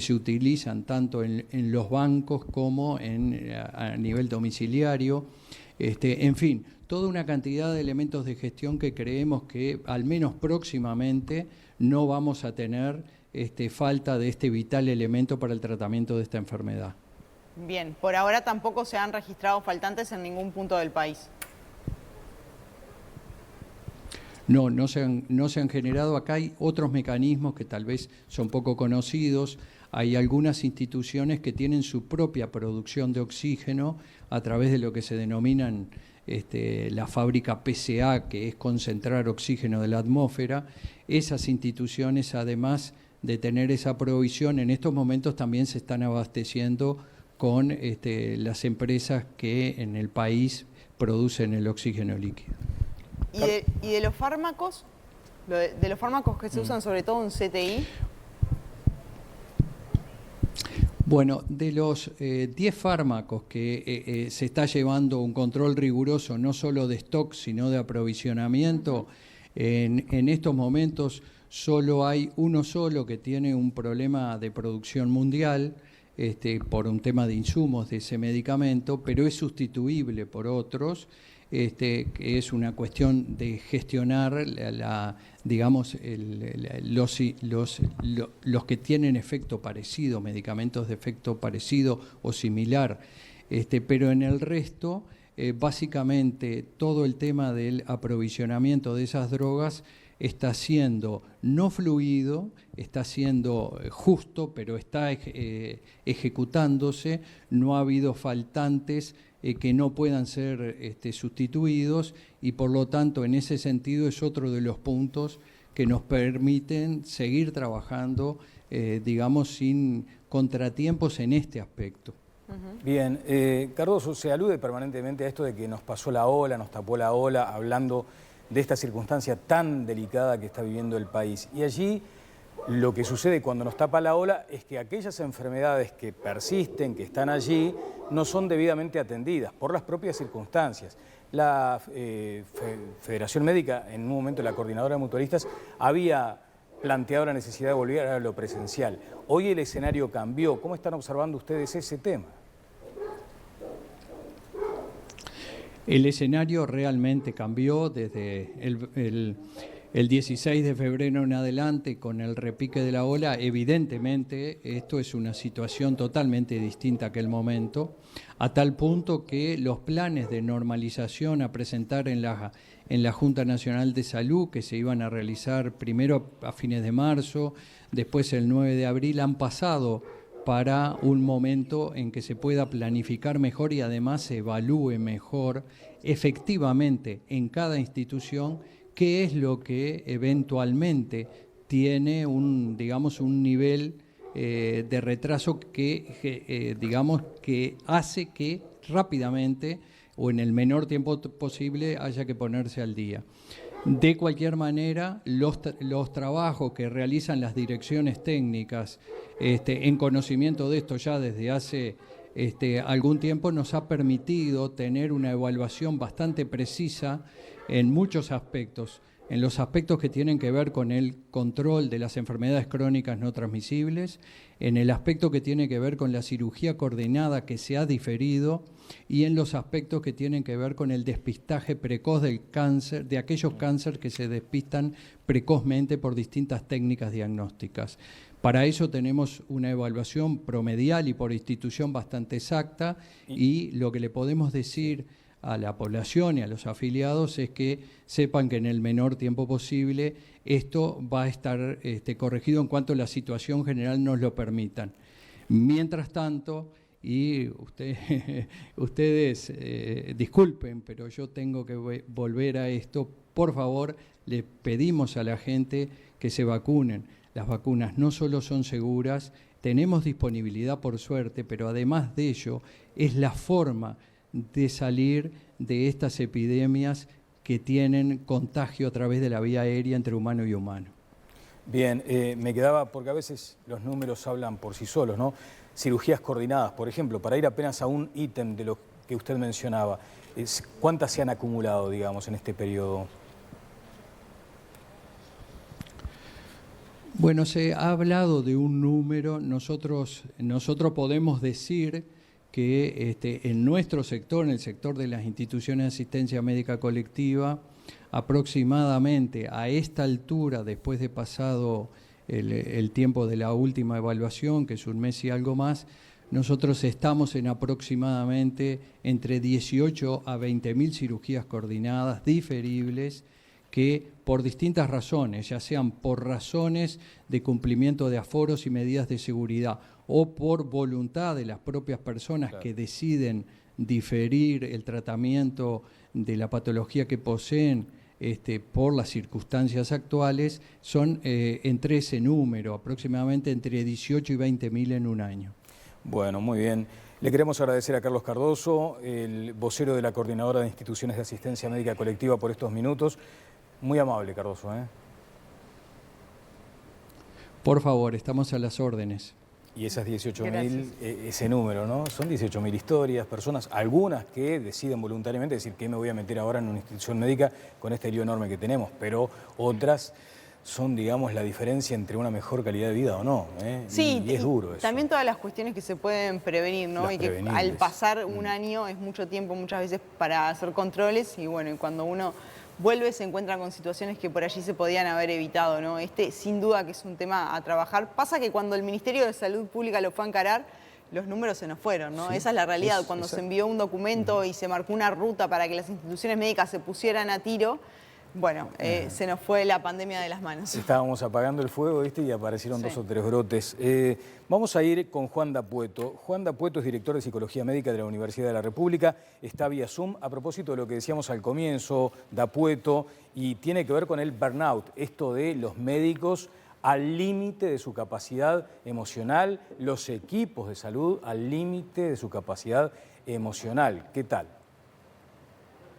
se utilizan tanto en los bancos como a nivel domiciliario. En fin, toda una cantidad de elementos de gestión que creemos que al menos próximamente no vamos a tener falta de este vital elemento para el tratamiento de esta enfermedad. Bien, por ahora tampoco se han registrado faltantes en ningún punto del país. No se han generado. Acá hay otros mecanismos que tal vez son poco conocidos. Hay algunas instituciones que tienen su propia producción de oxígeno a través de lo que se denominan la fábrica PCA, que es concentrar oxígeno de la atmósfera. Esas instituciones, además de tener esa provisión, en estos momentos también se están abasteciendo con las empresas que en el país producen el oxígeno líquido. ¿Y de los fármacos? ¿De los fármacos que se usan sobre todo en CTI? Bueno, de los 10 fármacos que se está llevando un control riguroso, no solo de stock, sino de aprovisionamiento, en estos momentos solo hay uno solo que tiene un problema de producción mundial por un tema de insumos de ese medicamento, pero es sustituible por otros, que es una cuestión de gestionar los que tienen efecto parecido, medicamentos de efecto parecido o similar, pero en el resto, básicamente todo el tema del aprovisionamiento de esas drogas está siendo no fluido, está siendo justo, pero está ejecutándose, no ha habido faltantes que no puedan ser sustituidos y por lo tanto en ese sentido es otro de los puntos que nos permiten seguir trabajando, sin contratiempos en este aspecto. Bien, Cardoso, se alude permanentemente a esto de que nos pasó la ola, nos tapó la ola, hablando de esta circunstancia tan delicada que está viviendo el país. Y allí lo que sucede cuando nos tapa la ola es que aquellas enfermedades que persisten, que están allí, no son debidamente atendidas por las propias circunstancias. La Federación Médica, en un momento la coordinadora de mutualistas, había planteado la necesidad de volver a lo presencial. Hoy el escenario cambió. ¿Cómo están observando ustedes ese tema? El escenario realmente cambió desde el 16 de febrero en adelante con el repique de la ola. Evidentemente esto es una situación totalmente distinta a aquel momento, a tal punto que los planes de normalización a presentar en la Junta Nacional de Salud, que se iban a realizar primero a fines de marzo, después el 9 de abril, han pasado para un momento en que se pueda planificar mejor y además se evalúe mejor efectivamente en cada institución qué es lo que eventualmente tiene un nivel de retraso que hace que rápidamente o en el menor tiempo posible haya que ponerse al día. De cualquier manera, los trabajos que realizan las direcciones técnicas en conocimiento de esto ya desde hace algún tiempo nos ha permitido tener una evaluación bastante precisa en muchos aspectos. En los aspectos que tienen que ver con el control de las enfermedades crónicas no transmisibles, en el aspecto que tiene que ver con la cirugía coordinada que se ha diferido y en los aspectos que tienen que ver con el despistaje precoz del cáncer, de aquellos cánceres que se despistan precozmente por distintas técnicas diagnósticas. Para eso tenemos una evaluación promedial y por institución bastante exacta y lo que le podemos decir a la población y a los afiliados es que sepan que en el menor tiempo posible esto va a estar corregido en cuanto la situación general nos lo permitan. Mientras tanto, y ustedes disculpen, pero yo tengo que volver a esto, por favor, le pedimos a la gente que se vacunen. Las vacunas no solo son seguras, tenemos disponibilidad por suerte, pero además de ello es la forma de salir de estas epidemias que tienen contagio a través de la vía aérea entre humano y humano. Bien, me quedaba, porque a veces los números hablan por sí solos, ¿no? Cirugías coordinadas, por ejemplo, para ir apenas a un ítem de lo que usted mencionaba, ¿cuántas se han acumulado, digamos, en este periodo? Bueno, se ha hablado de un número, nosotros podemos decir que en nuestro sector, en el sector de las instituciones de asistencia médica colectiva, aproximadamente a esta altura, después de pasado el tiempo de la última evaluación, que es un mes y algo más, nosotros estamos en aproximadamente entre 18 a 20.000 cirugías coordinadas diferibles que por distintas razones, ya sean por razones de cumplimiento de aforos y medidas de seguridad o por voluntad de las propias personas que deciden diferir el tratamiento de la patología que poseen por las circunstancias actuales, son entre ese número, aproximadamente entre 18 y 20.000 en un año. Bueno, muy bien. Le queremos agradecer a Carlos Cardoso, el vocero de la Coordinadora de Instituciones de Asistencia Médica Colectiva, por estos minutos. Muy amable, Cardoso, ¿eh? Por favor, estamos a las órdenes. Y esas 18.000, ese número, ¿no? Son 18.000 historias, personas, algunas que deciden voluntariamente decir que me voy a meter ahora en una institución médica con este lío enorme que tenemos, pero otras son, digamos, la diferencia entre una mejor calidad de vida o no, ¿eh? Sí, y es duro eso. También todas las cuestiones que se pueden prevenir, ¿no? Y que al pasar un año es mucho tiempo muchas veces para hacer controles y bueno, y cuando uno vuelve se encuentra con situaciones que por allí se podían haber evitado, ¿no? Sin duda que es un tema a trabajar. Pasa que cuando el Ministerio de Salud Pública lo fue a encarar, los números se nos fueron, ¿no? Sí, esa es la realidad. Cuando se envió un documento y se marcó una ruta para que las instituciones médicas se pusieran a tiro, bueno, se nos fue la pandemia de las manos. Estábamos apagando el fuego, ¿viste? Y aparecieron dos o tres brotes. Vamos a ir con Juan D'Apueto. Juan D'Apueto es director de Psicología Médica de la Universidad de la República. Está vía Zoom. A propósito de lo que decíamos al comienzo, D'Apueto, y tiene que ver con el burnout, esto de los médicos al límite de su capacidad emocional, los equipos de salud al límite de su capacidad emocional. ¿Qué tal?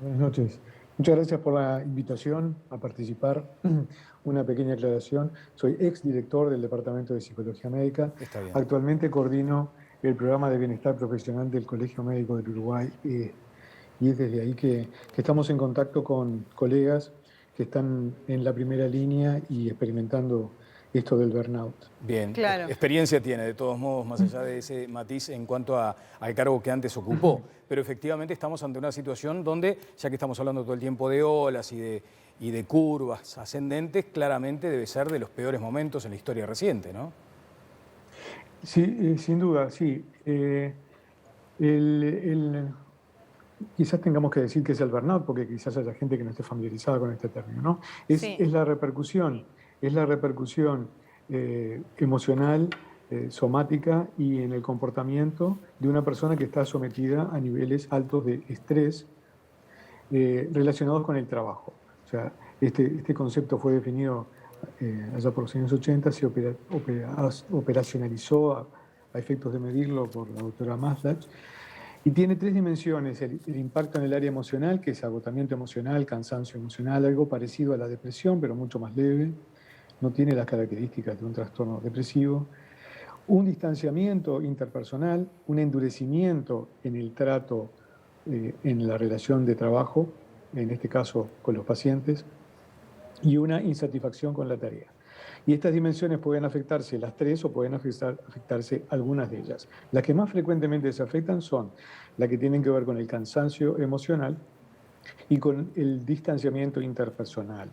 Buenas noches. Muchas gracias por la invitación a participar. Una pequeña aclaración. Soy exdirector del Departamento de Psicología Médica. Está bien. Actualmente coordino el programa de bienestar profesional del Colegio Médico del Uruguay y es desde ahí que estamos en contacto con colegas que están en la primera línea y experimentando esto del burnout. Bien, claro. Experiencia tiene, de todos modos, más allá de ese matiz en cuanto al cargo que antes ocupó. Pero efectivamente estamos ante una situación donde, ya que estamos hablando todo el tiempo de olas y de curvas ascendentes, claramente debe ser de los peores momentos en la historia reciente, ¿no? Sí, sin duda, sí. Quizás tengamos que decir que es el burnout, porque quizás haya gente que no esté familiarizada con este término, ¿no? Es la repercusión emocional somática y en el comportamiento de una persona que está sometida a niveles altos de estrés relacionados con el trabajo. O sea, este concepto fue definido allá por los años 80, se operacionalizó a efectos de medirlo por la doctora Maslach, y tiene 3 dimensiones: el impacto en el área emocional, que es agotamiento emocional, cansancio emocional, algo parecido a la depresión, pero mucho más leve, no tiene las características de un trastorno depresivo; un distanciamiento interpersonal, un endurecimiento en el trato, en la relación de trabajo, en este caso con los pacientes, y una insatisfacción con la tarea. Y estas dimensiones pueden afectarse las 3 o pueden afectarse algunas de ellas. Las que más frecuentemente se afectan son las que tienen que ver con el cansancio emocional y con el distanciamiento interpersonal.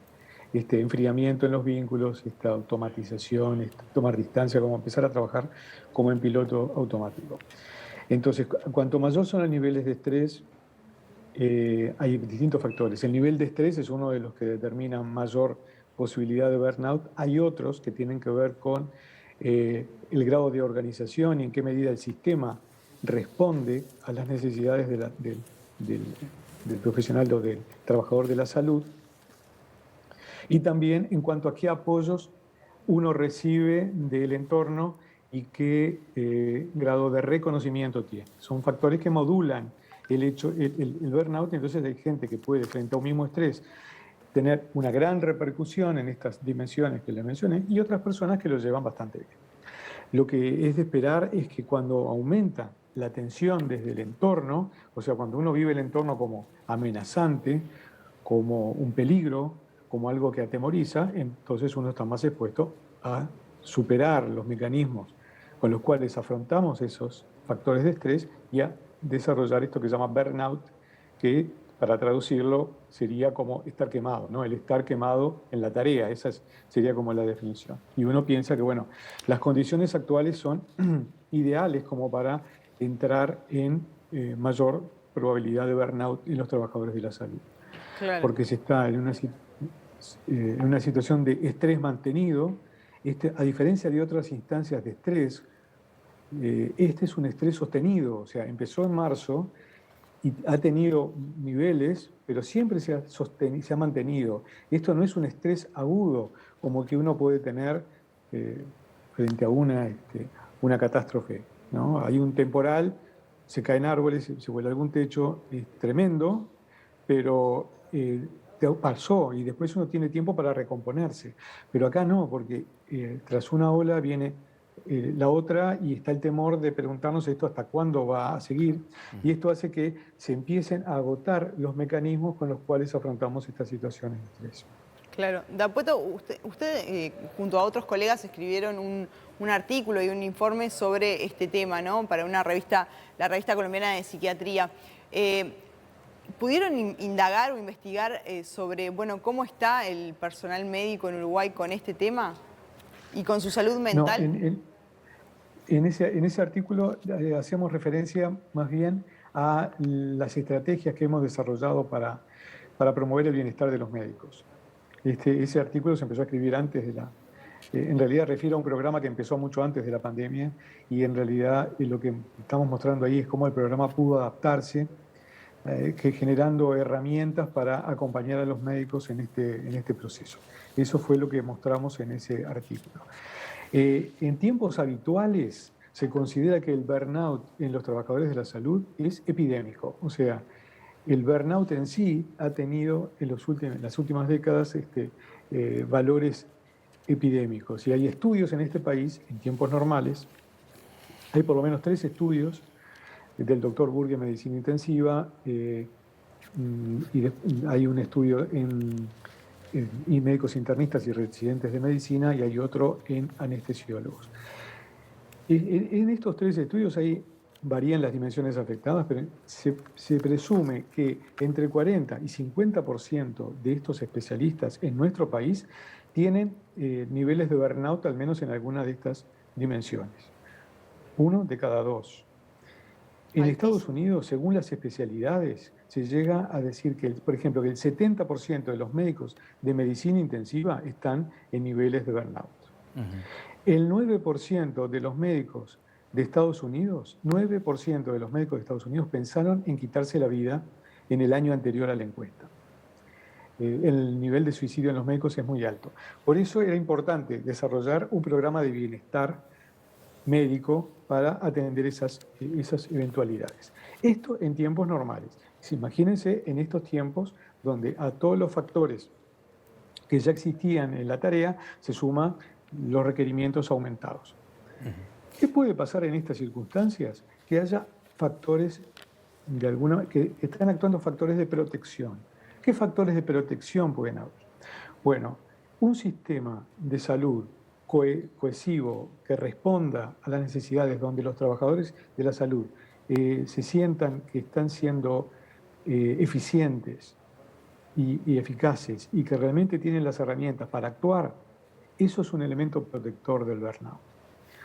Este enfriamiento en los vínculos, esta automatización, tomar distancia, como empezar a trabajar como en piloto automático. Entonces, cuanto mayor son los niveles de estrés, hay distintos factores. El nivel de estrés es uno de los que determina mayor posibilidad de burnout. Hay otros que tienen que ver con el grado de organización y en qué medida el sistema responde a las necesidades del profesional o del trabajador de la salud. Y también en cuanto a qué apoyos uno recibe del entorno y qué grado de reconocimiento tiene. Son factores que modulan el burnout. Entonces hay gente que puede, frente a un mismo estrés, tener una gran repercusión en estas dimensiones que le mencioné, y otras personas que lo llevan bastante bien. Lo que es de esperar es que cuando aumenta la tensión desde el entorno, o sea, cuando uno vive el entorno como amenazante, como un peligro, como algo que atemoriza, entonces uno está más expuesto a superar los mecanismos con los cuales afrontamos esos factores de estrés y a desarrollar esto que se llama burnout, que para traducirlo sería como estar quemado, ¿no? El estar quemado en la tarea, esa sería como la definición. Y uno piensa que, bueno, las condiciones actuales son ideales como para entrar en mayor probabilidad de burnout en los trabajadores de la salud. Claro. Porque se está en una situación de estrés mantenido. A diferencia de otras instancias de estrés, este es un estrés sostenido, o sea, empezó en marzo y ha tenido niveles, pero siempre se ha mantenido. Esto no es un estrés agudo, como que uno puede tener frente a una catástrofe, ¿no? Hay un temporal, se caen árboles, se vuela algún techo, es tremendo, pero pasó y después uno tiene tiempo para recomponerse. Pero acá no, porque tras una ola viene la otra y está el temor de preguntarnos esto hasta cuándo va a seguir, y esto hace que se empiecen a agotar los mecanismos con los cuales afrontamos estas situaciones de estrés. Claro. D'Apueto, usted junto a otros colegas escribieron un artículo y un informe sobre este tema, ¿no? Para una revista, la Revista Colombiana de Psiquiatría. ¿Pudieron indagar o investigar sobre, bueno, cómo está el personal médico en Uruguay con este tema y con su salud mental? No, en ese artículo hacemos referencia más bien a las estrategias que hemos desarrollado para promover el bienestar de los médicos. Ese artículo se empezó a escribir antes de en realidad refiere a un programa que empezó mucho antes de la pandemia, y en realidad lo que estamos mostrando ahí es cómo el programa pudo adaptarse, generando herramientas para acompañar a los médicos en este proceso. Eso fue lo que mostramos en ese artículo. En tiempos habituales se considera que el burnout en los trabajadores de la salud es epidémico. O sea, el burnout en sí ha tenido en las últimas décadas valores epidémicos. Y hay estudios en este país, en tiempos normales, hay por lo menos 3 estudios del doctor Burgue en medicina intensiva, y hay un estudio en médicos internistas y residentes de medicina, y hay otro en anestesiólogos. En estos 3 estudios varían las dimensiones afectadas, pero se presume que entre 40 y 50% de estos especialistas en nuestro país tienen niveles de burnout, al menos en alguna de estas dimensiones. 1 de cada 2. En Estados Unidos, según las especialidades, se llega a decir que, por ejemplo, que el 70% de los médicos de medicina intensiva están en niveles de burnout. El 9% de los médicos de Estados Unidos, 9% de los médicos de Estados Unidos pensaron en quitarse la vida en el año anterior a la encuesta. El nivel de suicidio en los médicos es muy alto. Por eso era importante desarrollar un programa de bienestar médico para atender esas eventualidades. Esto en tiempos normales. Imagínense en estos tiempos donde a todos los factores que ya existían en la tarea se suman los requerimientos aumentados. ¿Qué puede pasar en estas circunstancias? Que haya factores que están actuando factores de protección. ¿Qué factores de protección pueden haber? Bueno, un sistema de salud cohesivo que responda a las necesidades, donde los trabajadores de la salud se sientan que están siendo eficientes y eficaces y que realmente tienen las herramientas para actuar, eso es un elemento protector del burnout.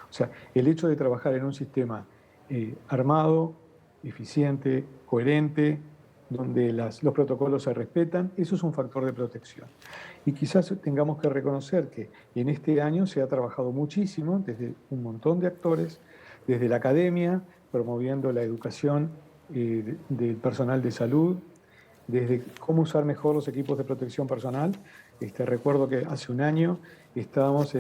O sea, el hecho de trabajar en un sistema armado, eficiente, coherente, donde los protocolos se respetan, eso es un factor de protección. Y quizás tengamos que reconocer que en este año se ha trabajado muchísimo desde un montón de actores, desde la academia, promoviendo la educación del personal de salud, desde cómo usar mejor los equipos de protección personal. Recuerdo que hace un año estábamos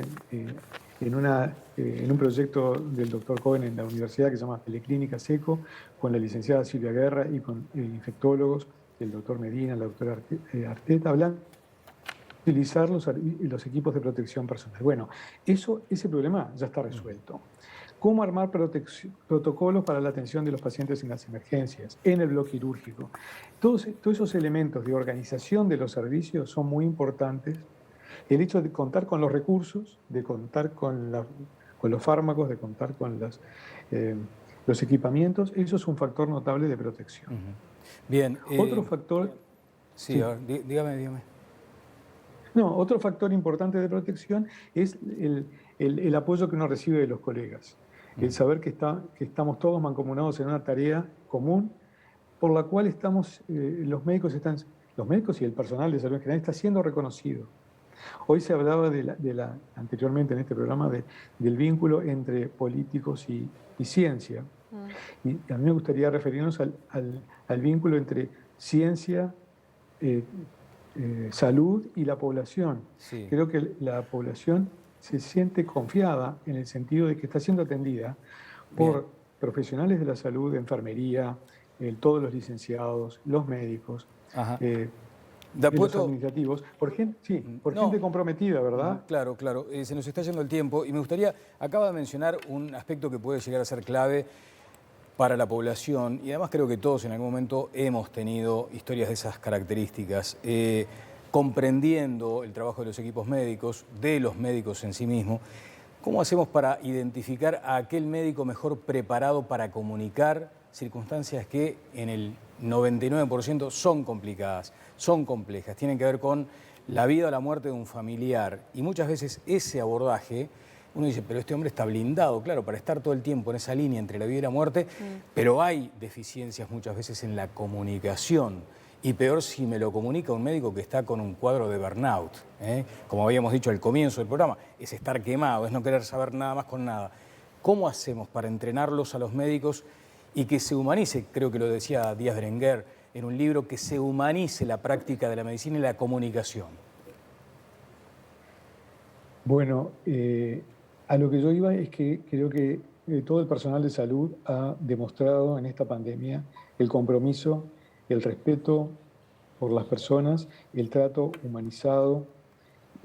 en un proyecto del doctor Cohen en la universidad que se llama Teleclínica Seco, con la licenciada Silvia Guerra y con infectólogos, el doctor Medina, la doctora Arteta, hablando de utilizar los equipos de protección personal. Bueno, ese problema ya está resuelto. ¿Cómo armar protocolos para la atención de los pacientes en las emergencias, en el bloque quirúrgico? Todos esos elementos de organización de los servicios son muy importantes. El hecho de contar con los recursos, de contar con los fármacos, de contar con los equipamientos, eso es un factor notable de protección. Bien. Otro factor... Sí, a ver, dígame. No, otro factor importante de protección es el apoyo que uno recibe de los colegas. El saber que estamos todos mancomunados en una tarea común por la cual los médicos y el personal de salud en general está siendo reconocido. Hoy se hablaba anteriormente en este programa del vínculo entre políticos y ciencia. Y a mí me gustaría referirnos al vínculo entre ciencia, salud y la población. Sí. Creo que la población se siente confiada en el sentido de que está siendo atendida por profesionales de la salud, de enfermería, todos los licenciados, los médicos, los administrativos, por gente comprometida, ¿verdad? Claro. Se nos está yendo el tiempo y me gustaría, acaba de mencionar un aspecto que puede llegar a ser clave para la población y además creo que todos en algún momento hemos tenido historias de esas características. Comprendiendo el trabajo de los equipos médicos, de los médicos en sí mismos, ¿cómo hacemos para identificar a aquel médico mejor preparado para comunicar circunstancias que en el 99% son complicadas, son complejas, tienen que ver con la vida o la muerte de un familiar? Y muchas veces ese abordaje, uno dice, pero este hombre está blindado, claro, para estar todo el tiempo en esa línea entre la vida y la muerte, pero hay deficiencias muchas veces en la comunicación. Y peor si me lo comunica un médico que está con un cuadro de burnout. Como habíamos dicho al comienzo del programa, es estar quemado, es no querer saber nada más con nada. ¿Cómo hacemos para entrenarlos a los médicos y que se humanice? Creo que lo decía Díaz Berenguer en un libro, que se humanice la práctica de la medicina y la comunicación. Bueno, a lo que yo iba es que creo que todo el personal de salud ha demostrado en esta pandemia el compromiso, el respeto por las personas, el trato humanizado.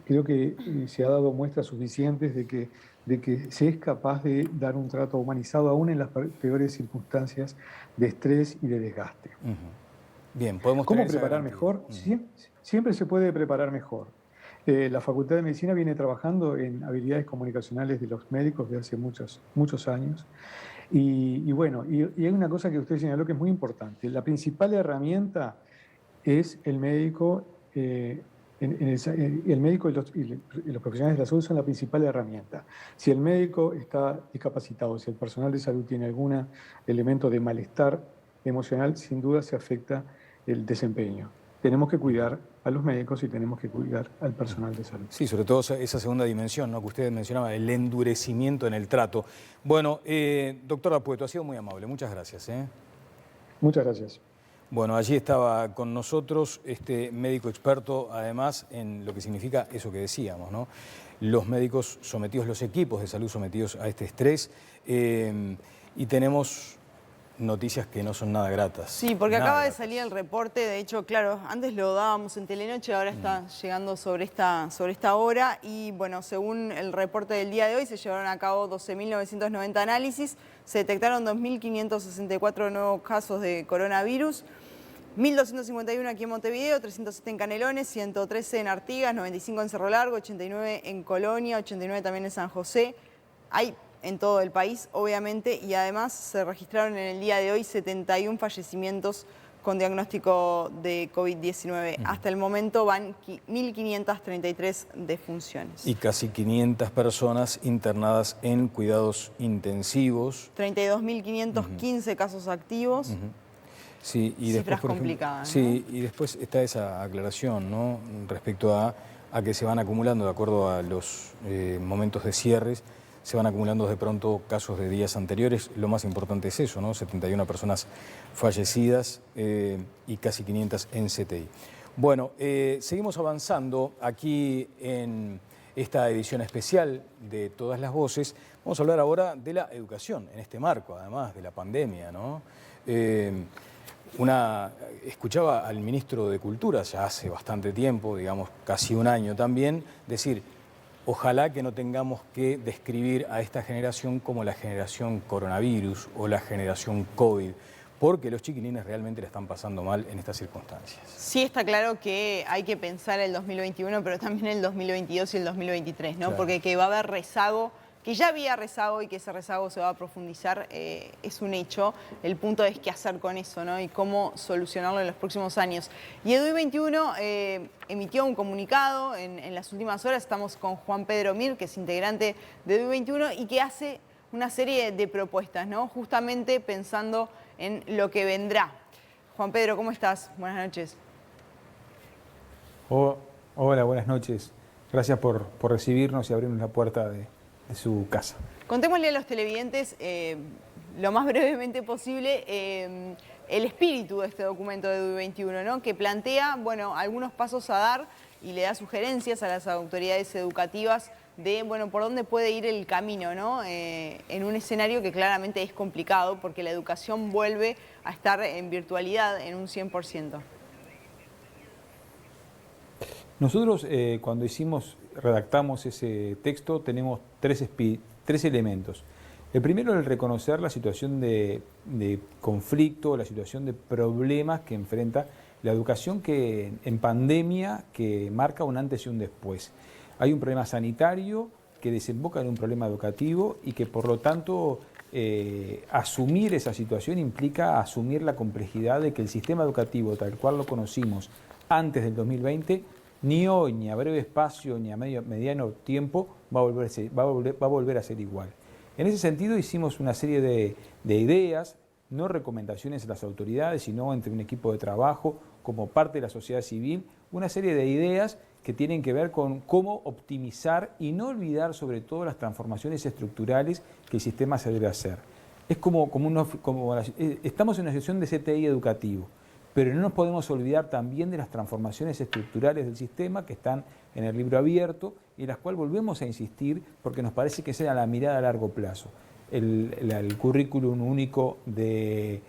Creo que se ha dado muestras suficientes de que se es capaz de dar un trato humanizado aún en las peores circunstancias de estrés y de desgaste. Bien, podemos ¿Cómo preparar mejor? Siempre se puede preparar mejor. La Facultad de Medicina viene trabajando en habilidades comunicacionales de los médicos desde hace muchos años. Y hay una cosa que usted señaló que es muy importante. La principal herramienta es el médico. El médico y los profesionales de la salud son la principal herramienta. Si el médico está discapacitado, si el personal de salud tiene algún elemento de malestar emocional, sin duda se afecta el desempeño. tenemos que cuidar a los médicos y tenemos que cuidar al personal de salud. Sí, sobre todo esa segunda dimensión, ¿no?, que usted mencionaba, el endurecimiento en el trato. Bueno, doctor Dapueto, ha sido muy amable, muchas gracias. Muchas gracias. Bueno, allí estaba con nosotros este médico experto, además, en lo que significa eso que decíamos, ¿no? Los médicos sometidos, los equipos de salud sometidos a este estrés, y tenemos noticias que no son nada gratas. Sí, porque nada acaba de gratas. salir el reporte, de hecho, claro, antes lo dábamos en Telenoche, ahora está llegando sobre esta hora y bueno, según el reporte del día de hoy se llevaron a cabo 12.990 análisis, se detectaron 2.564 nuevos casos de coronavirus, 1.251 aquí en Montevideo, 307 en Canelones, 113 en Artigas, 95 en Cerro Largo, 89 en Colonia, 89 también en San José. Hay en todo el país, obviamente, y además se registraron en el día de hoy 71 fallecimientos con diagnóstico de COVID-19. Hasta el momento van 1.533 defunciones. Y casi 500 personas internadas en cuidados intensivos. 32.515 casos activos. Sí, y Cifras después, por ejemplo, complicadas, ¿no? sí, y después está esa aclaración, ¿no?, respecto a que se van acumulando, de acuerdo a los momentos de cierres, se van acumulando de pronto casos de días anteriores. Lo más importante es eso, ¿no?, 71 personas fallecidas y casi 500 en CTI. Bueno, seguimos avanzando aquí en esta edición especial de Todas las Voces. Vamos a hablar ahora de la educación, en este marco, además de la pandemia, ¿no? Escuchaba al ministro de Cultura ya hace bastante tiempo, digamos casi un año también, decir: ojalá que no tengamos que describir a esta generación como la generación coronavirus o la generación COVID, porque los chiquilines realmente la están pasando mal en estas circunstancias. Sí, está claro que hay que pensar el 2021, pero también el 2022 y el 2023, ¿no? Claro. Porque que va a haber rezago, que ya había rezago y que ese rezago se va a profundizar, es un hecho. El punto es qué hacer con eso, ¿no?, y cómo solucionarlo en los próximos años. Y EDUI21 emitió un comunicado en las últimas horas. Estamos con Juan Pedro Mir, que es integrante de EDUI21 y que hace una serie de propuestas, ¿no?, justamente pensando en lo que vendrá. Juan Pedro, ¿cómo estás? Buenas noches. Hola, buenas noches. Gracias por recibirnos y abrirnos la puerta de su casa. Contémosle a los televidentes, lo más brevemente posible, el espíritu de este documento de EDUI21, ¿no?, que plantea, bueno, algunos pasos a dar y le da sugerencias a las autoridades educativas de, bueno, por dónde puede ir el camino, ¿no?, en un escenario que claramente es complicado porque la educación vuelve a estar en virtualidad en un 100%. Nosotros cuando redactamos ese texto tenemos tres elementos. El primero es el reconocer la situación de conflicto, la situación de problemas que enfrenta la educación en pandemia, que marca un antes y un después. Hay un problema sanitario que desemboca en un problema educativo y que por lo tanto asumir esa situación implica asumir la complejidad de que el sistema educativo tal cual lo conocimos antes del 2020 ni hoy, ni a breve espacio, ni a mediano tiempo va a volver a ser igual. En ese sentido hicimos una serie de ideas, no recomendaciones a las autoridades, sino entre un equipo de trabajo, como parte de la sociedad civil, una serie de ideas que tienen que ver con cómo optimizar y no olvidar sobre todo las transformaciones estructurales que el sistema se debe hacer. Es estamos en una situación de CTI educativo, pero no nos podemos olvidar también de las transformaciones estructurales del sistema que están en el libro abierto y en las cuales volvemos a insistir porque nos parece que sea la mirada a largo plazo. El currículum único de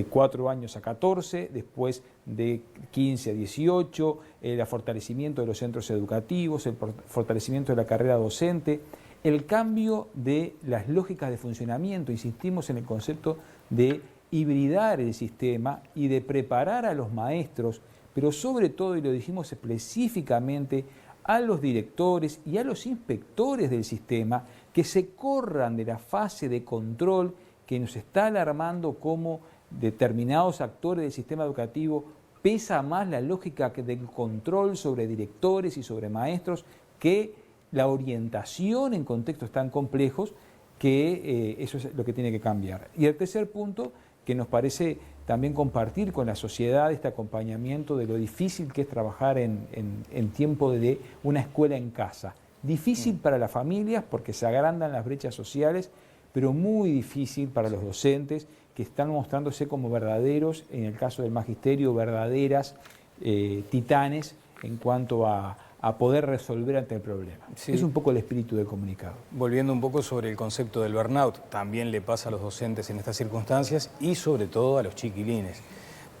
4 años a 14, después de 15 a 18, el fortalecimiento de los centros educativos, el fortalecimiento de la carrera docente, el cambio de las lógicas de funcionamiento, insistimos en el concepto de hibridar el sistema y de preparar a los maestros, pero sobre todo, y lo dijimos específicamente, a los directores y a los inspectores del sistema que se corran de la fase de control que nos está alarmando como determinados actores del sistema educativo pesa más la lógica del control sobre directores y sobre maestros que la orientación en contextos tan complejos, que eso es lo que tiene que cambiar. Y el tercer punto, que nos parece también compartir con la sociedad este acompañamiento de lo difícil que es trabajar en tiempo de una escuela en casa. Difícil para las familias porque se agrandan las brechas sociales, pero muy difícil para los docentes que están mostrándose como verdaderos, en el caso del magisterio, verdaderas titanes en cuanto a poder resolver ante el problema. Sí. Es un poco el espíritu del comunicado. Volviendo un poco sobre el concepto del burnout, también le pasa a los docentes en estas circunstancias y sobre todo a los chiquilines,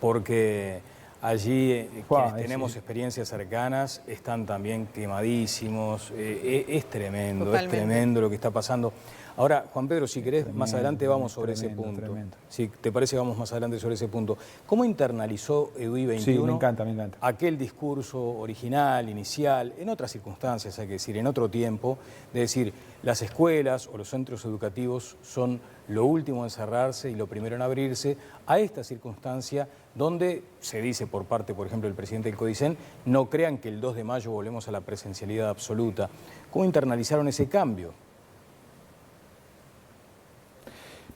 porque allí quienes tenemos experiencias cercanas están también quemadísimos, es tremendo, Totalmente. es tremendo lo que está pasando. Ahora, Juan Pedro, si querés, Tremendo, más adelante vamos sobre tremendo, ese punto. tremendo. Si te parece, vamos más adelante sobre ese punto. ¿Cómo internalizó EDUI 21 Sí, me encanta, me encanta. aquel discurso original, inicial, en otras circunstancias, hay que decir, en otro tiempo, de decir, las escuelas o los centros educativos son lo último en cerrarse y lo primero en abrirse, a esta circunstancia donde se dice por parte, por ejemplo, del presidente del CODICEN, no crean que el 2 de mayo volvemos a la presencialidad absoluta? ¿Cómo internalizaron ese cambio?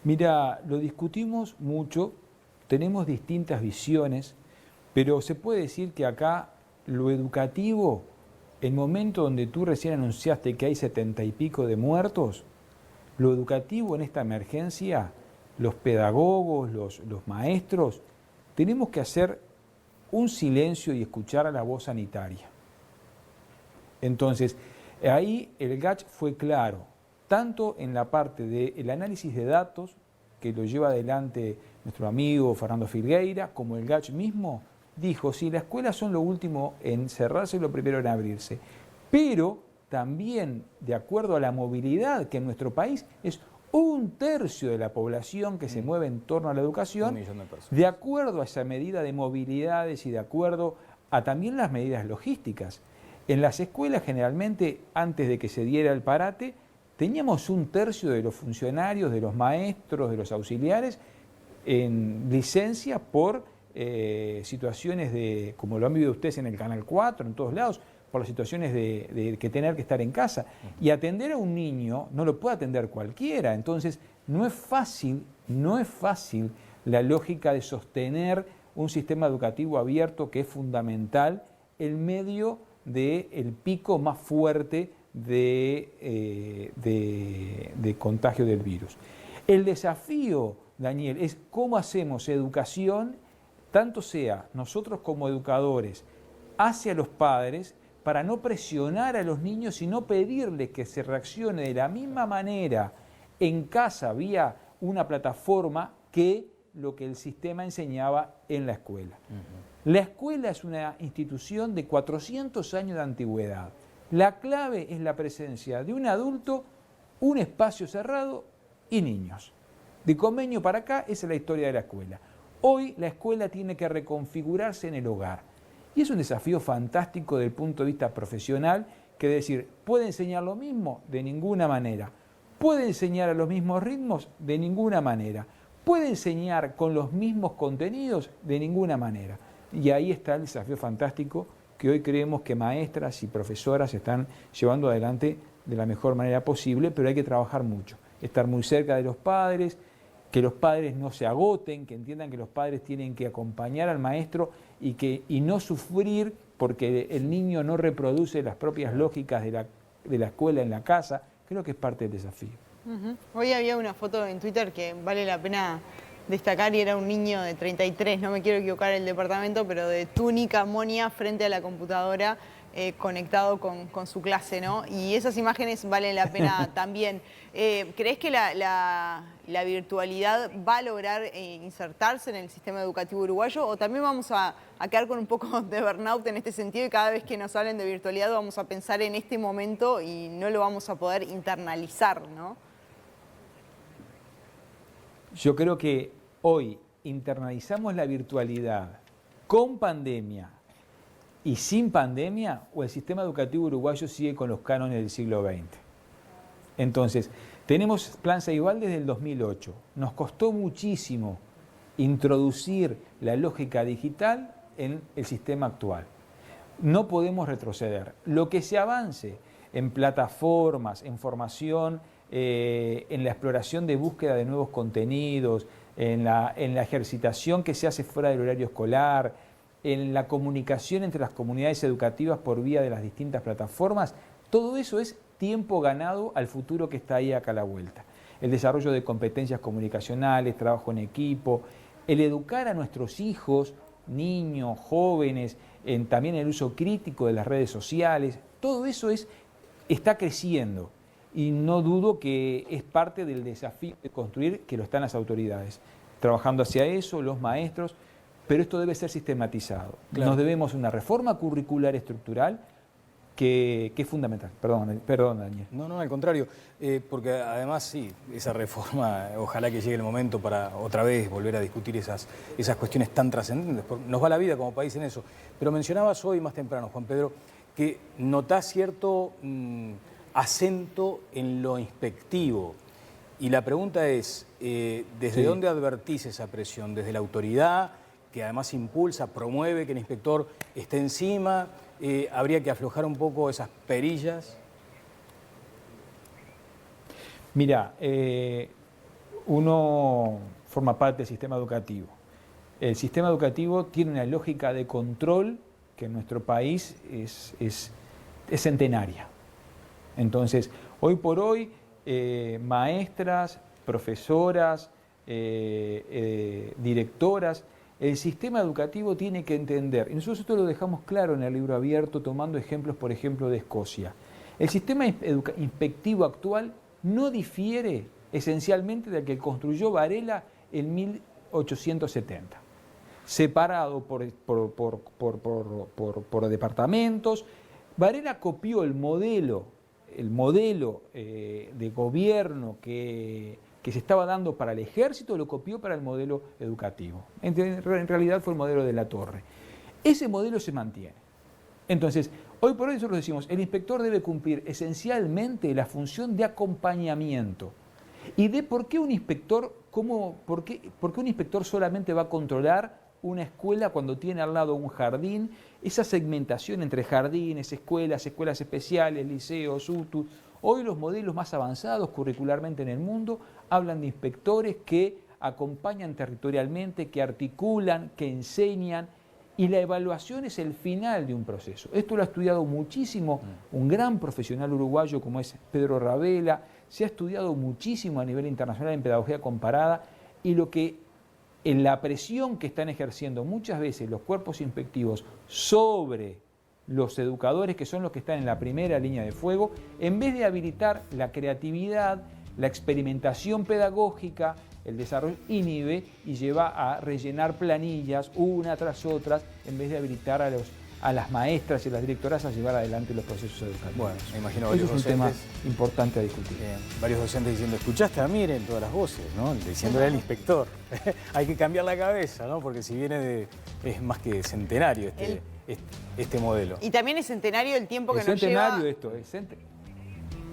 Mira, lo discutimos mucho, tenemos distintas visiones, pero se puede decir que acá lo educativo, el momento donde tú recién anunciaste que hay 70 y pico de muertos, lo educativo en esta emergencia, los pedagogos, los maestros, tenemos que hacer un silencio y escuchar a la voz sanitaria. Entonces, ahí el GACH fue claro, tanto en la parte del análisis de datos, que lo lleva adelante nuestro amigo Fernando Filgueira, como el GACH mismo, dijo, sí, las escuelas son lo último en cerrarse y lo primero en abrirse, pero también, de acuerdo a la movilidad, que en nuestro país es 1/3 de la población que se mueve en torno a la educación, 1 millón de personas. de acuerdo a esa medida de movilidades y de acuerdo a también las medidas logísticas. En las escuelas generalmente, antes de que se diera el parate, teníamos 1/3 de los funcionarios, de los maestros, de los auxiliares, en licencia por situaciones de, como lo han vivido ustedes en el Canal 4, en todos lados, por las situaciones de que tener que estar en casa. Y atender a un niño no lo puede atender cualquiera. Entonces, no es fácil la lógica de sostener un sistema educativo abierto que es fundamental en medio del pico más fuerte de contagio del virus. El desafío, Daniel, es cómo hacemos educación, tanto sea nosotros como educadores, hacia los padres, para no presionar a los niños, sino pedirles que se reaccione de la misma manera en casa vía una plataforma que lo que el sistema enseñaba en la escuela. La escuela es una institución de 400 años de antigüedad. La clave es la presencia de un adulto, un espacio cerrado y niños. De Convenio para acá, esa es la historia de la escuela. Hoy la escuela tiene que reconfigurarse en el hogar. Y es un desafío fantástico desde el punto de vista profesional, que decir, ¿puede enseñar lo mismo? De ninguna manera. ¿Puede enseñar a los mismos ritmos? De ninguna manera. ¿Puede enseñar con los mismos contenidos? De ninguna manera. Y ahí está el desafío fantástico que hoy creemos que maestras y profesoras están llevando adelante de la mejor manera posible, pero hay que trabajar mucho. Estar muy cerca de los padres, que los padres no se agoten, que entiendan que los padres tienen que acompañar al maestro y no sufrir porque el niño no reproduce las propias lógicas de la escuela en la casa. Creo que es parte del desafío. Hoy había una foto en Twitter que vale la pena destacar y era un niño de 33, no me quiero equivocar el departamento, pero de túnica monia frente a la computadora, conectado con su clase, ¿no? Y esas imágenes valen la pena también. ¿Crees que la virtualidad va a lograr insertarse en el sistema educativo uruguayo o también vamos a quedar con un poco de burnout en este sentido y cada vez que nos hablen de virtualidad vamos a pensar en este momento y no lo vamos a poder internalizar, ¿no? Yo creo que hoy internalizamos la virtualidad con pandemia y sin pandemia, o el sistema educativo uruguayo sigue con los cánones del siglo XX. Entonces, tenemos Plan Ceibal desde el 2008. Nos costó muchísimo introducir la lógica digital en el sistema actual. No podemos retroceder. Lo que se avance en plataformas, en formación, en la exploración de búsqueda de nuevos contenidos, en la ejercitación que se hace fuera del horario escolar, en la comunicación entre las comunidades educativas por vía de las distintas plataformas, todo eso es tiempo ganado al futuro que está ahí acá a la vuelta. El desarrollo de competencias comunicacionales, trabajo en equipo, el educar a nuestros hijos, niños, jóvenes, también el uso crítico de las redes sociales, todo eso está creciendo y no dudo que es parte del desafío de construir, que lo están las autoridades, trabajando hacia eso, los maestros, pero esto debe ser sistematizado. Claro. Nos debemos una reforma curricular estructural que es fundamental. Perdón, Daniel. No, al contrario, porque además sí, esa reforma, ojalá que llegue el momento para otra vez volver a discutir esas cuestiones tan trascendentes. Nos va la vida como país en eso. Pero mencionabas hoy más temprano, Juan Pedro, que notás cierto acento en lo inspectivo. Y la pregunta es, ¿desde dónde advertís esa presión? ¿Desde la autoridad, que además impulsa, promueve que el inspector esté encima? ¿Habría que aflojar un poco esas perillas? Mira, uno forma parte del sistema educativo. El sistema educativo tiene una lógica de control que en nuestro país es centenaria. Entonces, hoy por hoy, maestras, profesoras, directoras, el sistema educativo tiene que entender, y nosotros esto lo dejamos claro en el libro abierto, tomando ejemplos, por ejemplo, de Escocia. El sistema inspectivo actual no difiere esencialmente del que construyó Varela en 1870, separado por departamentos. Varela copió el modelo de gobierno que se estaba dando para el ejército, lo copió para el modelo educativo. En realidad fue el modelo de La Torre. Ese modelo se mantiene. Entonces, hoy por hoy nosotros decimos, el inspector debe cumplir esencialmente la función de acompañamiento. ¿Y de por qué un inspector, por qué un inspector solamente va a controlar una escuela cuando tiene al lado un jardín? Esa segmentación entre jardines, escuelas especiales, liceos, UTU. Hoy los modelos más avanzados curricularmente en el mundo hablan de inspectores que acompañan territorialmente, que articulan, que enseñan, y la evaluación es el final de un proceso. Esto lo ha estudiado muchísimo un gran profesional uruguayo como es Pedro Ravela, se ha estudiado muchísimo a nivel internacional en pedagogía comparada, y en la presión que están ejerciendo muchas veces los cuerpos inspectivos sobre los educadores, que son los que están en la primera línea de fuego, en vez de habilitar la creatividad, la experimentación pedagógica, el desarrollo, inhibe y lleva a rellenar planillas una tras otra, en vez de habilitar a las maestras y las directoras a llevar adelante los procesos educativos. Bueno, me imagino Eso varios es un tema docentes importante a discutir. Varios docentes diciendo, escuchaste a Miren todas las voces, ¿no? Diciéndole al inspector. Hay que cambiar la cabeza, ¿no? Porque si viene es más que centenario este modelo. Y también es centenario el tiempo que Es nos lleva... centenario esto,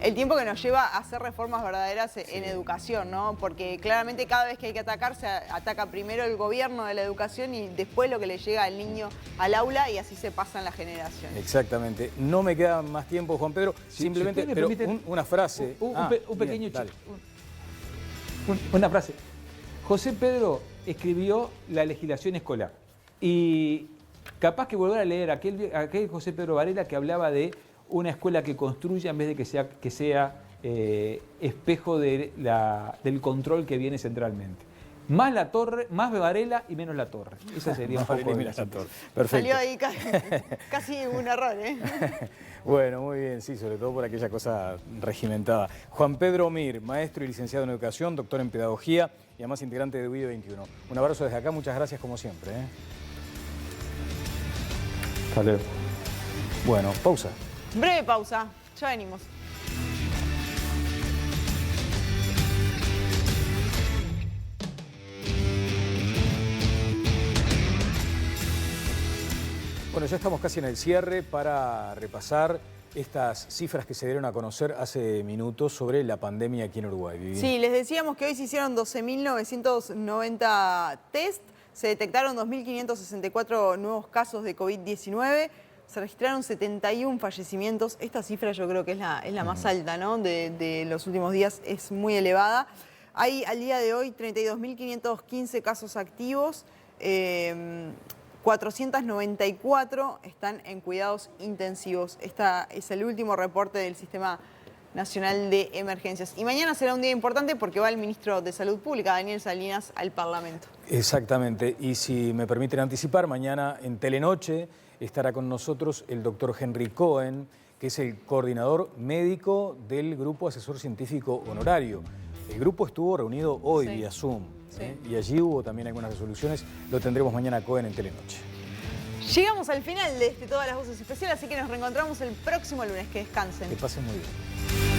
El tiempo que nos lleva a hacer reformas verdaderas en educación, ¿no? Porque claramente cada vez que hay que atacar, se ataca primero el gobierno de la educación y después lo que le llega al niño al aula, y así se pasan las generaciones. Exactamente. No me queda más tiempo, Juan Pedro. Simplemente, si pero permiten, una frase. Un pequeño una frase. José Pedro escribió la legislación escolar y capaz que volver a leer aquel José Pedro Varela que hablaba de una escuela que construya en vez de que sea espejo del control que viene centralmente. Más la torre, más Varela y menos la torre. Esa sería un poco menos la torre. Perfecto. Salió ahí casi un error, ¿eh? Bueno, muy bien, sí, sobre todo por aquella cosa regimentada. Juan Pedro Mir, maestro y licenciado en educación, doctor en pedagogía y además integrante de WIDE 21. Un abrazo desde acá, muchas gracias como siempre. Hasta luego. Bueno, pausa. Breve pausa, ya venimos. Bueno, ya estamos casi en el cierre para repasar estas cifras que se dieron a conocer hace minutos sobre la pandemia aquí en Uruguay. Vivi. Sí, les decíamos que hoy se hicieron 12.990 test, se detectaron 2.564 nuevos casos de COVID-19, se registraron 71 fallecimientos. Esta cifra yo creo que es la más alta, ¿no? de los últimos días, es muy elevada. Hay al día de hoy 32.515 casos activos, 494 están en cuidados intensivos. Este es el último reporte del Sistema Nacional de Emergencias. Y mañana será un día importante porque va el ministro de Salud Pública, Daniel Salinas, al Parlamento. Exactamente. Y si me permiten anticipar, mañana en Telenoche estará con nosotros el doctor Henry Cohen, que es el coordinador médico del Grupo Asesor Científico Honorario. El grupo estuvo reunido hoy vía Zoom, y allí hubo también algunas resoluciones. Lo tendremos mañana a Cohen en Telenoche. Llegamos al final de Todas las Voces Especiales, así que nos reencontramos el próximo lunes. Que descansen. Que pasen muy bien.